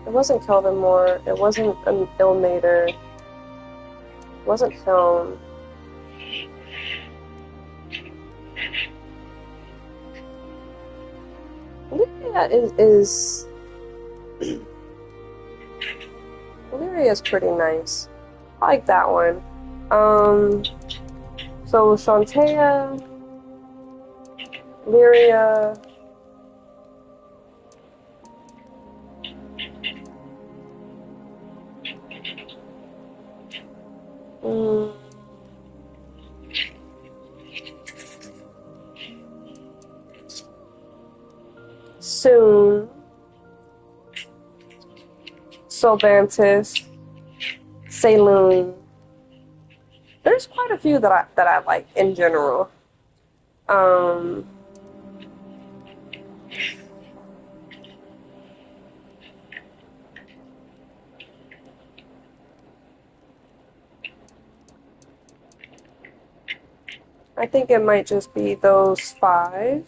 It wasn't Kelvin Moore. It wasn't an Ilmater. It wasn't Helm. Lyria is Lyria is pretty nice. I like that one. So Shantaea, Lyria. Soon, Solvantis, Saloon. There's quite a few that I like in general. I think it might just be those 5.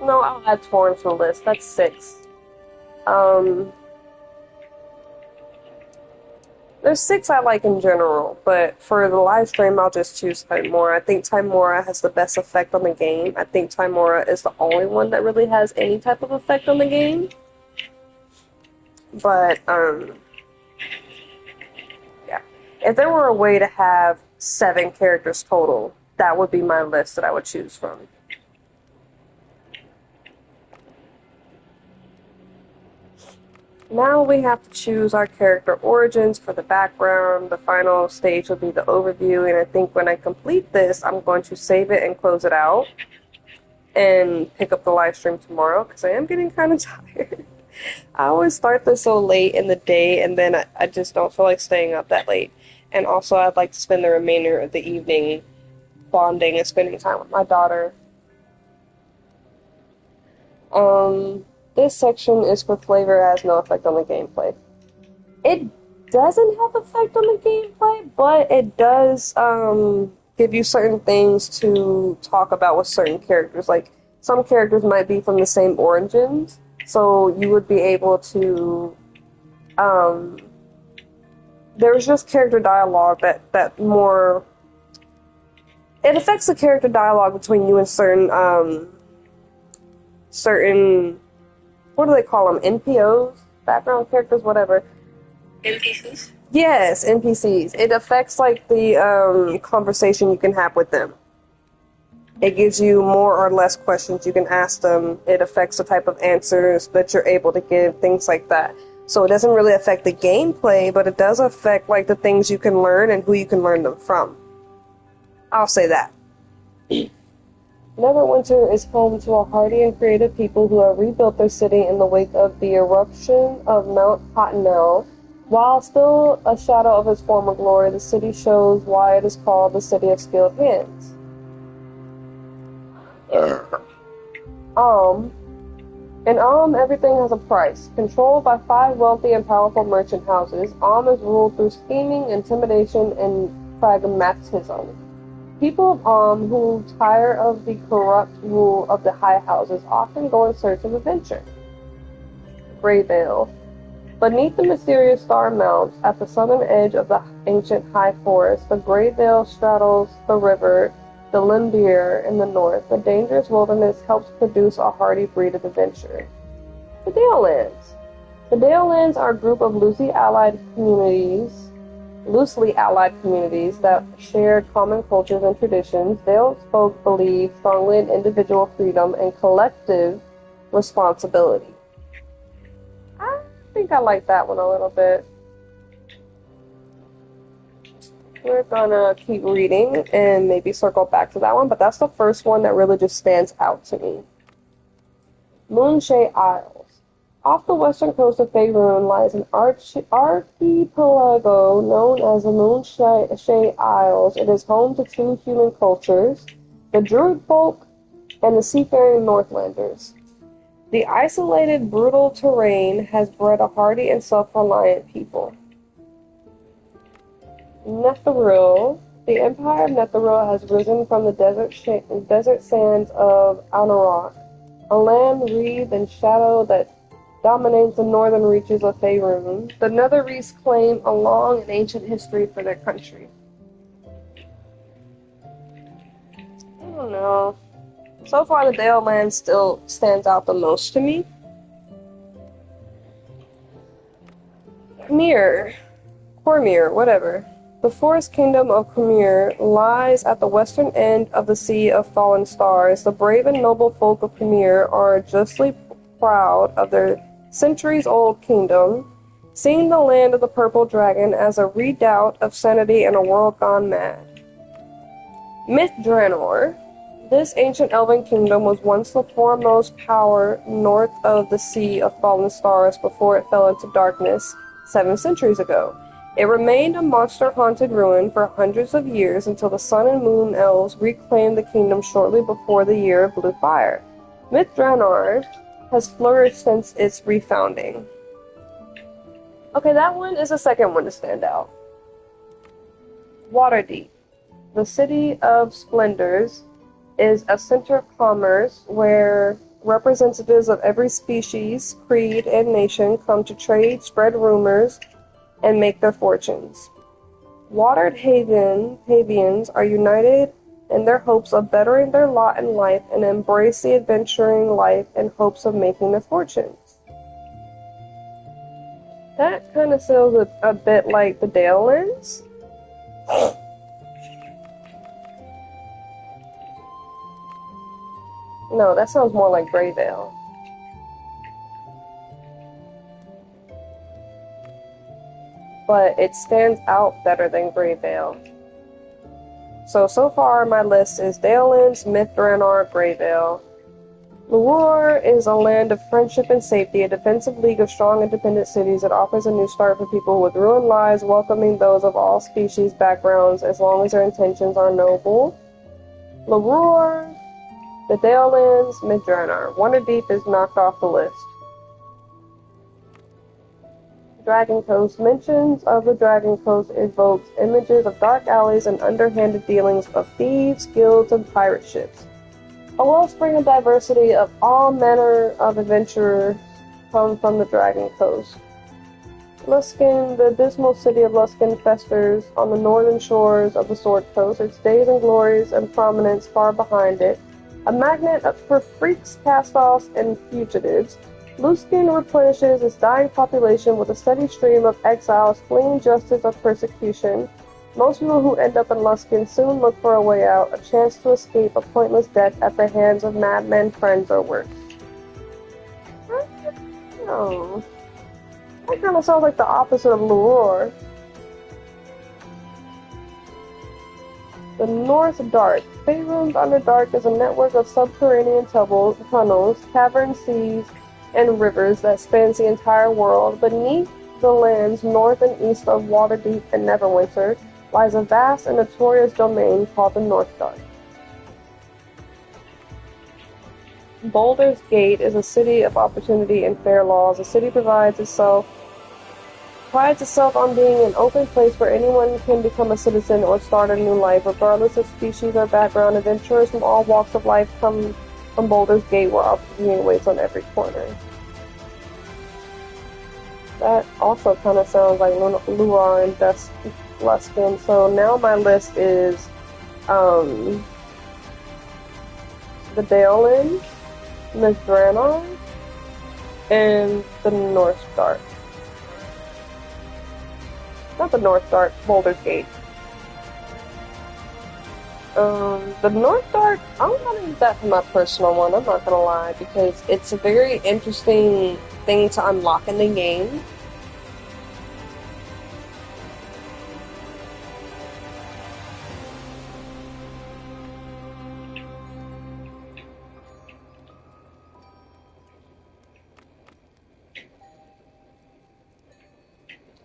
No, I'll add Torn to the list. That's 6. There's 6 I like in general, but for the live stream, I'll just choose Tymora. I think Tymora has the best effect on the game. I think Tymora is the only one that really has any type of effect on the game. But, yeah. If there were a way to have 7 characters total, that would be my list that I would choose from. Now we have to choose our character origins for the background. The final stage will be the overview, and I think when I complete this, I'm going to save it and close it out. and pick up the live stream tomorrow because I am getting kind of tired. I always start this so late in the day, and then I just don't feel like staying up that late. And also, I'd like to spend the remainder of the evening bonding and spending time with my daughter. This section is for flavor, it has no effect on the gameplay. It doesn't have effect on the gameplay, but it does give you certain things to talk about with certain characters. Like, some characters might be from the same origins, so you would be able to there's just character dialogue that more it affects the character dialogue between you and certain what do they call them? NPOs? Background characters, whatever. NPCs? Yes, NPCs. It affects like the conversation you can have with them. It gives you more or less questions you can ask them. It affects the type of answers that you're able to give, things like that. So it doesn't really affect the gameplay, but it does affect like the things you can learn and who you can learn them from. I'll say that. Neverwinter is home to a hardy and creative people who have rebuilt their city in the wake of the eruption of Mount Cottonelle. While still a shadow of its former glory, the city shows why it is called the City of Skilled Hands. In everything has a price. Controlled by 5 wealthy and powerful merchant houses, is ruled through scheming, intimidation, and pragmatism. People of who tire of the corrupt rule of the high houses often go in search of adventure. Greyvale. Beneath the mysterious Star Mounts, at the southern edge of the ancient high forest, the Greyvale straddles the river, the Limbier in the north. The dangerous wilderness helps produce a hardy breed of adventure. The Dalelands. The Dalelands are a group of loosely allied communities that share common cultures and traditions. Dale folk believe strongly in individual freedom and collective responsibility. I think I like that one a little bit. We're gonna keep reading and maybe circle back to that one, but that's the first one that really just stands out to me. Moonshae Isles. Off the western coast of Faerun lies an archipelago known as the Moonshae Isles. It is home to 2 human cultures, the Druid folk and the seafaring Northlanders. The isolated, brutal terrain has bred a hardy and self-reliant people. Netheril. The Empire of Netheril has risen from the desert sands of Anauroch, a land wreathed in shadow that dominates the northern reaches of Faerun. The Netherese claim a long and ancient history for their country. I don't know. So far, the Daleland still stands out the most to me. Cormyr, whatever. The forest kingdom of Cormyr lies at the western end of the Sea of Fallen Stars. The brave and noble folk of Cormyr are justly proud of their centuries-old kingdom, seeing the land of the purple dragon as a redoubt of sanity in a world gone mad. Myth Draenor. This ancient elven kingdom was once the foremost power north of the Sea of Fallen Stars before it fell into darkness 7 centuries ago. It remained a monster-haunted ruin for hundreds of years until the Sun and Moon elves reclaimed the kingdom shortly before the Year of Blue Fire. Myth Draenor has flourished since its refounding. Okay, that one is the second one to stand out. Waterdeep. The City of Splendors is a center of commerce where representatives of every species, creed, and nation come to trade, spread rumors, and make their fortunes. Watered Havians are united in their hopes of bettering their lot in life and embrace the adventuring life in hopes of making their fortunes. That kind of sounds a bit like the Dalelands. No, that sounds more like Greyvale. But it stands out better than Greyvale. So far my list is Dalelands, Myth Draenor, Greyvale. Luror is a land of friendship and safety, a defensive league of strong, independent cities that offers a new start for people with ruined lives, welcoming those of all species, backgrounds, as long as their intentions are noble. Luror, the Dalelands, Midranor. Waterdeep is knocked off the list. Dragon Coast. Mentions of the Dragon Coast evokes images of dark alleys and underhanded dealings of thieves, guilds, and pirate ships. A wellspring of diversity of all manner of adventurers come from the Dragon Coast. Luskan, the dismal city of Luskan, festers on the northern shores of the Sword Coast, its days and glories and prominence far behind it. A magnet for freaks, cast-offs, and fugitives, Luskan replenishes its dying population with a steady stream of exiles fleeing justice or persecution. Most people who end up in Luskan soon look for a way out, a chance to escape a pointless death at the hands of madmen, friends, or worse. Oh, that kind of sounds like the opposite of Luror. The North Dark. Faerun's Underdark is a network of subterranean tunnels, caverns, seas, and rivers that spans the entire world. Beneath the lands north and east of Waterdeep and Neverwinter lies a vast and notorious domain called the North Dark. Baldur's Gate is a city of opportunity and fair laws. The city prides itself on being an open place where anyone can become a citizen or start a new life, regardless of species or background. Adventurers from all walks of life come from Baldur's Gate, where opportunity waits on every corner. That also kind of sounds like Luror and Luskan. So now my list is the Dalelands, Midranor, and the North Dark. Not the North Dark, Baldur's Gate. The North Dark, I'm gonna use that for my personal one, I'm not gonna lie, because it's a very interesting thing to unlock in the game.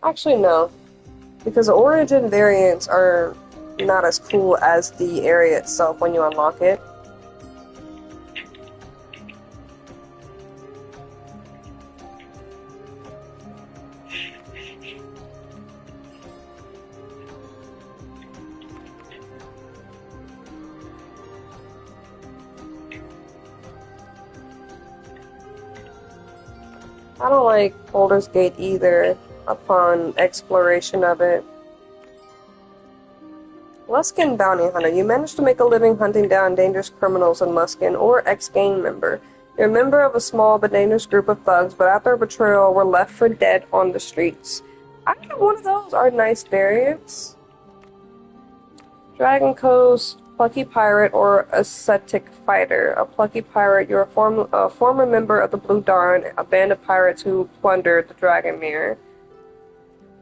Actually, no. Because the origin variants are not as cool as the area itself when you unlock it. I don't like Baldur's Gate either, upon exploration of it. Luskan Bounty Hunter. You manage to make a living hunting down dangerous criminals in Luskan, or ex-gang member. You're a member of a small but dangerous group of thugs, but after a betrayal were left for dead on the streets. I think one of those are nice variants. Dragon Coast, Plucky Pirate, or Ascetic Fighter. A Plucky Pirate, you're a former member of the Blue Darn, a band of pirates who plundered the Dragonmere.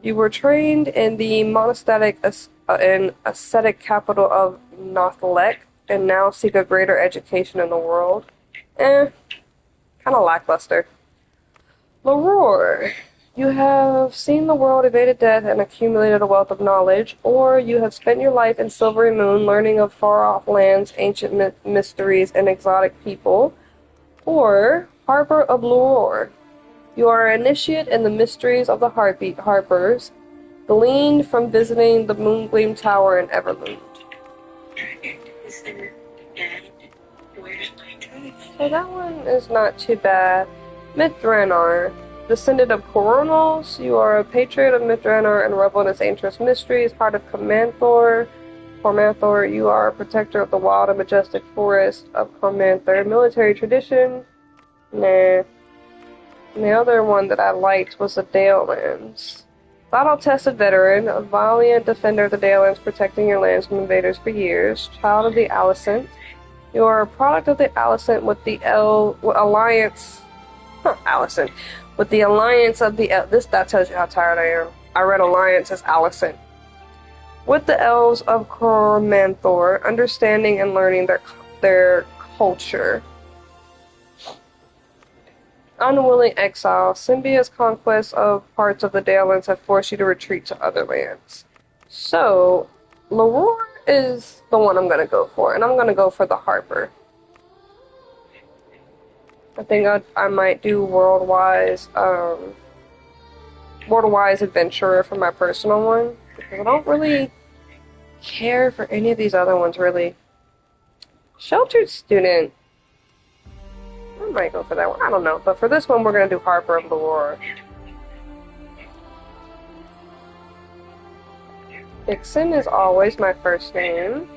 You were trained in the monastic and ascetic capital of Nothlek, and now seek a greater education in the world. Kinda lackluster. Luror. You have seen the world, evaded death, and accumulated a wealth of knowledge, or you have spent your life in Silvery Moon learning of far-off lands, ancient mysteries, and exotic people, or Harbor of Luror. You are an initiate in the mysteries of the Harpers, gleaned from visiting the Moongleam Tower in Everloon. So that one is not too bad. Midranor. Descendant of Coronals, you are a patriot of Midranor and revel in its ancient mysteries. Heart of Cormanthor, you are a protector of the wild and majestic forest of Cormanthor. Military tradition, nah. And the other one that I liked was the Dalelands. Battle-tested veteran, a valiant defender of the Dalelands, protecting your lands from invaders for years. Child of the Alicent. You are a product of the Alicent with the Alliance. Alicent. With the Alliance of the that tells you how tired I am. I read Alliance as Alicent. With the Elves of Cormanthor, understanding and learning their culture. Unwilling exile. Symbia's conquest of parts of the Dalelands have forced you to retreat to other lands. So, Laror is the one I'm going to go for, and I'm going to go for the Harper. I think I might do Worldwise Adventurer for my personal one, because I don't really care for any of these other ones, really. Sheltered Student. I might go for that one. I don't know. But for this one, we're going to do Harper of Laror. Dixon is always my first name.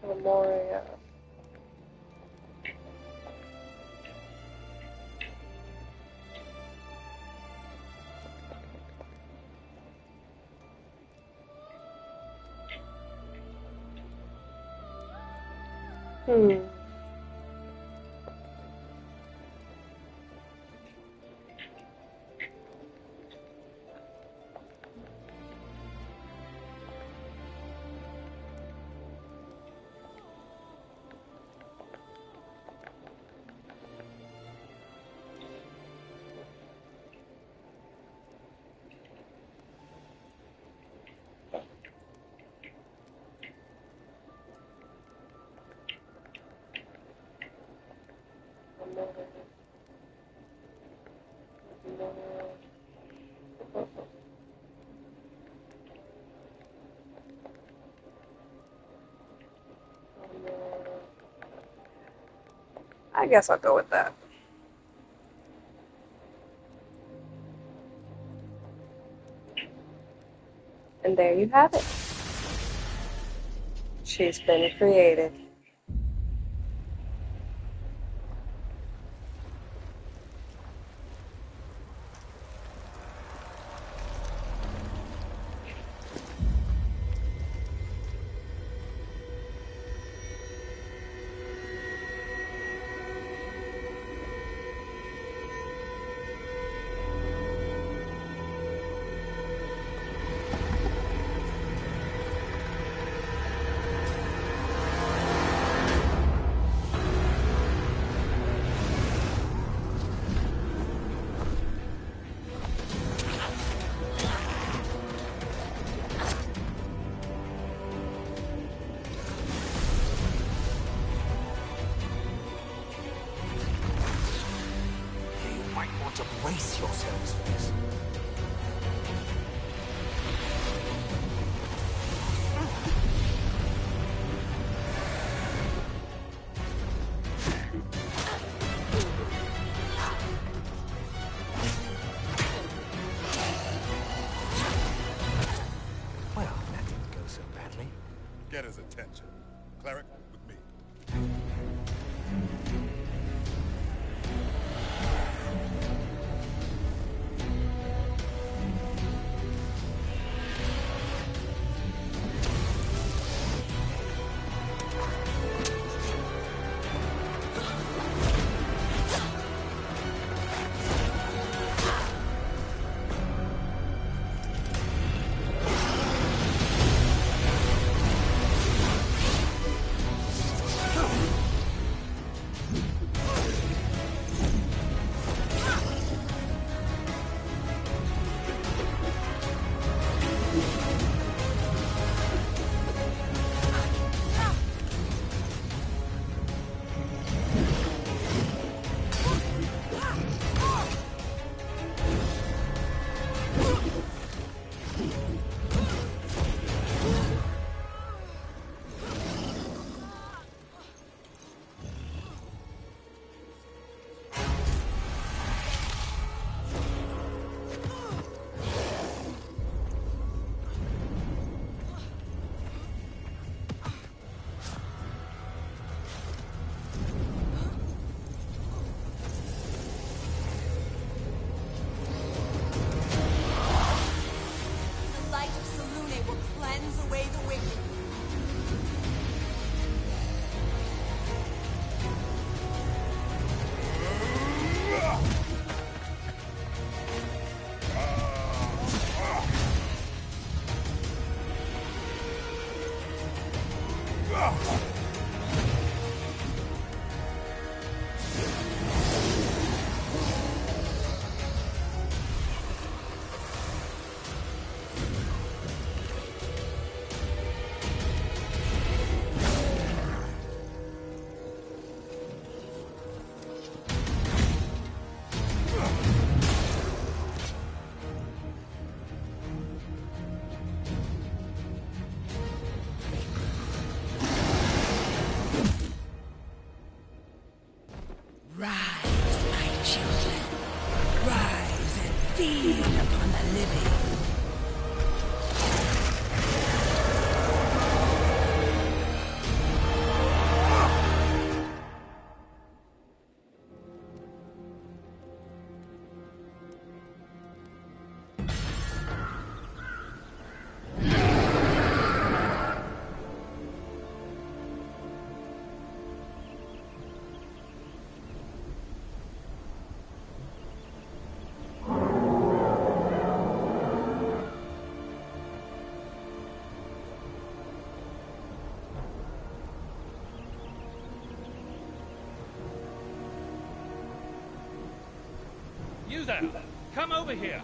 Memoria. I guess I'll go with that. And there you have it. She's been created. To brace yourselves for this. Well, that didn't go so badly. Get his attention. Cleric, with me. Rise, my children. Rise and feed upon the living. You there! Come over here!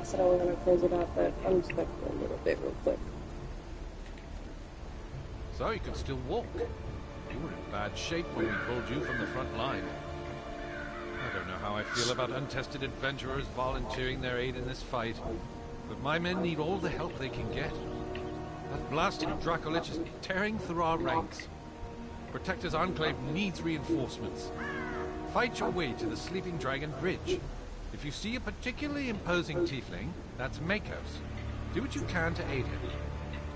I said I wasn't gonna close it out, but I'm just gonna go a little bit real quick. So you could still walk. You were in bad shape when we pulled you from the front line. I don't know how I feel about untested adventurers volunteering their aid in this fight, but my men need all the help they can get. That blasted Dracolich is tearing through our ranks. Protector's Enclave needs reinforcements. Fight your way to the Sleeping Dragon Bridge. If you see a particularly imposing tiefling, that's Makos. Do what you can to aid him.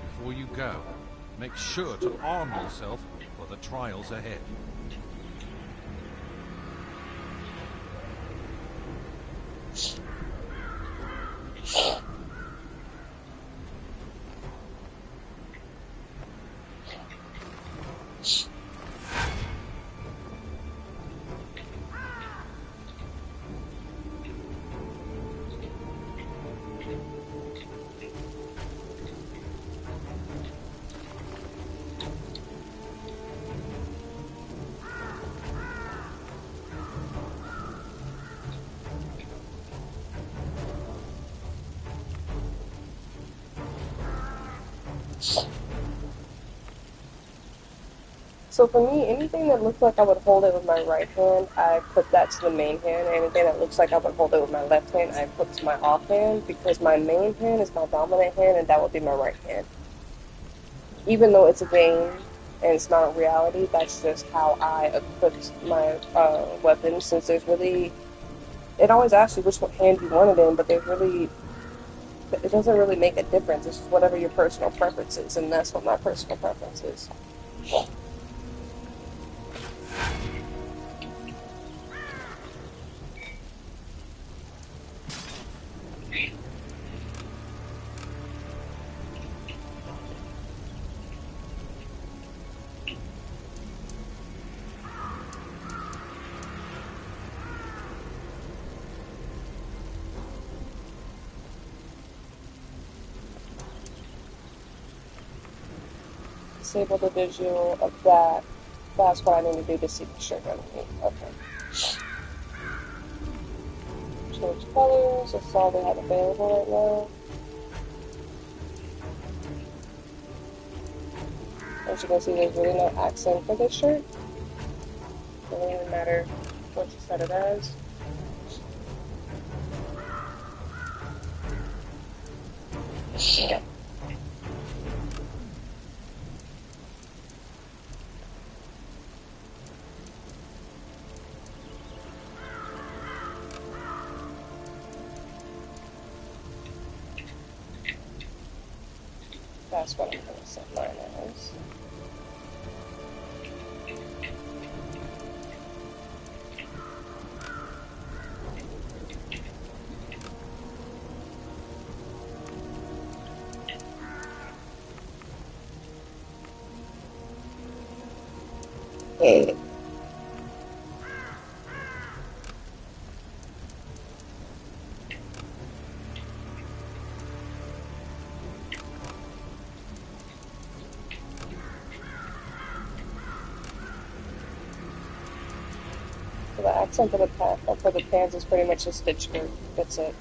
Before you go, make sure to arm yourself for the trials ahead. So for me, anything that looks like I would hold it with my right hand, I put that to the main hand. Anything that looks like I would hold it with my left hand, I put to my off hand, because my main hand is my dominant hand, and that would be my right hand. Even though it's a game and it's not a reality, that's just how I equip my weapons, since there's really... It always asks you which hand you want it in, but there's really... It doesn't really make a difference. It's just whatever your personal preference is, and that's what my personal preference is. Disable the visual of that. That's what I need to do to see the shirt underneath. Okay. Change colors. That's all they have available right now. As you can see, there's really no accent for this shirt. It doesn't even matter what you set it as. Yeah. That's what I'm going to set mine as. Okay. So the accent for the pants is pretty much a stitch skirt. That's it.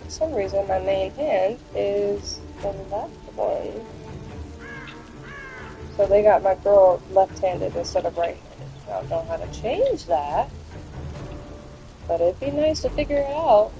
For some reason, my main hand is the left one. So they got my girl left-handed instead of right-handed. I don't know how to change that, but it'd be nice to figure it out.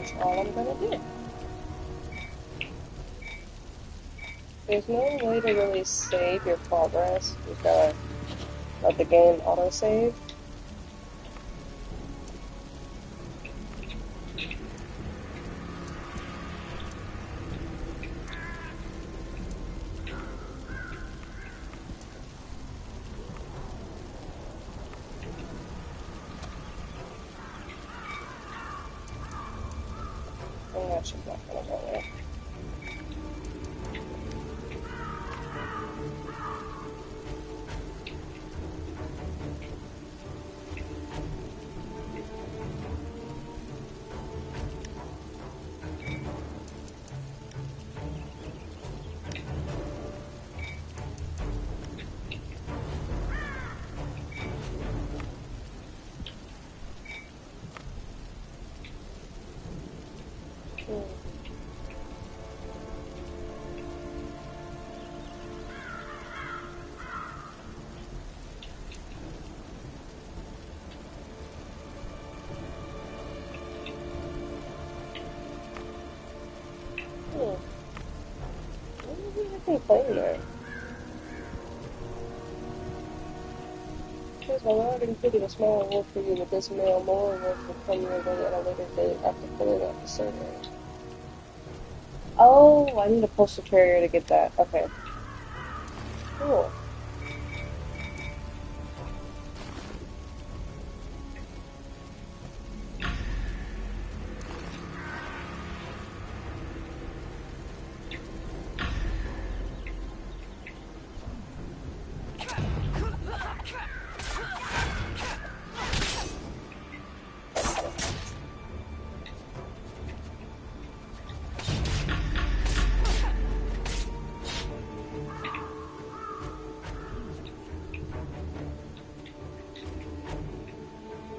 that's all I'm gonna do. There's no way to really save your progress. You gotta let the game autosave. I'm actually not gonna go there. What are you playing there? Here's my already completed a smaller work for you, but this mail more work will come your way at a later date after filling out the survey. Oh, I need a postal carrier to get that. Okay. Cool.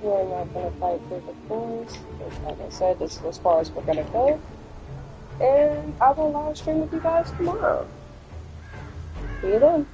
We're not going to fight through the forest. Like I said, this is as far as we're going to go. And I will live stream with you guys tomorrow. See you then.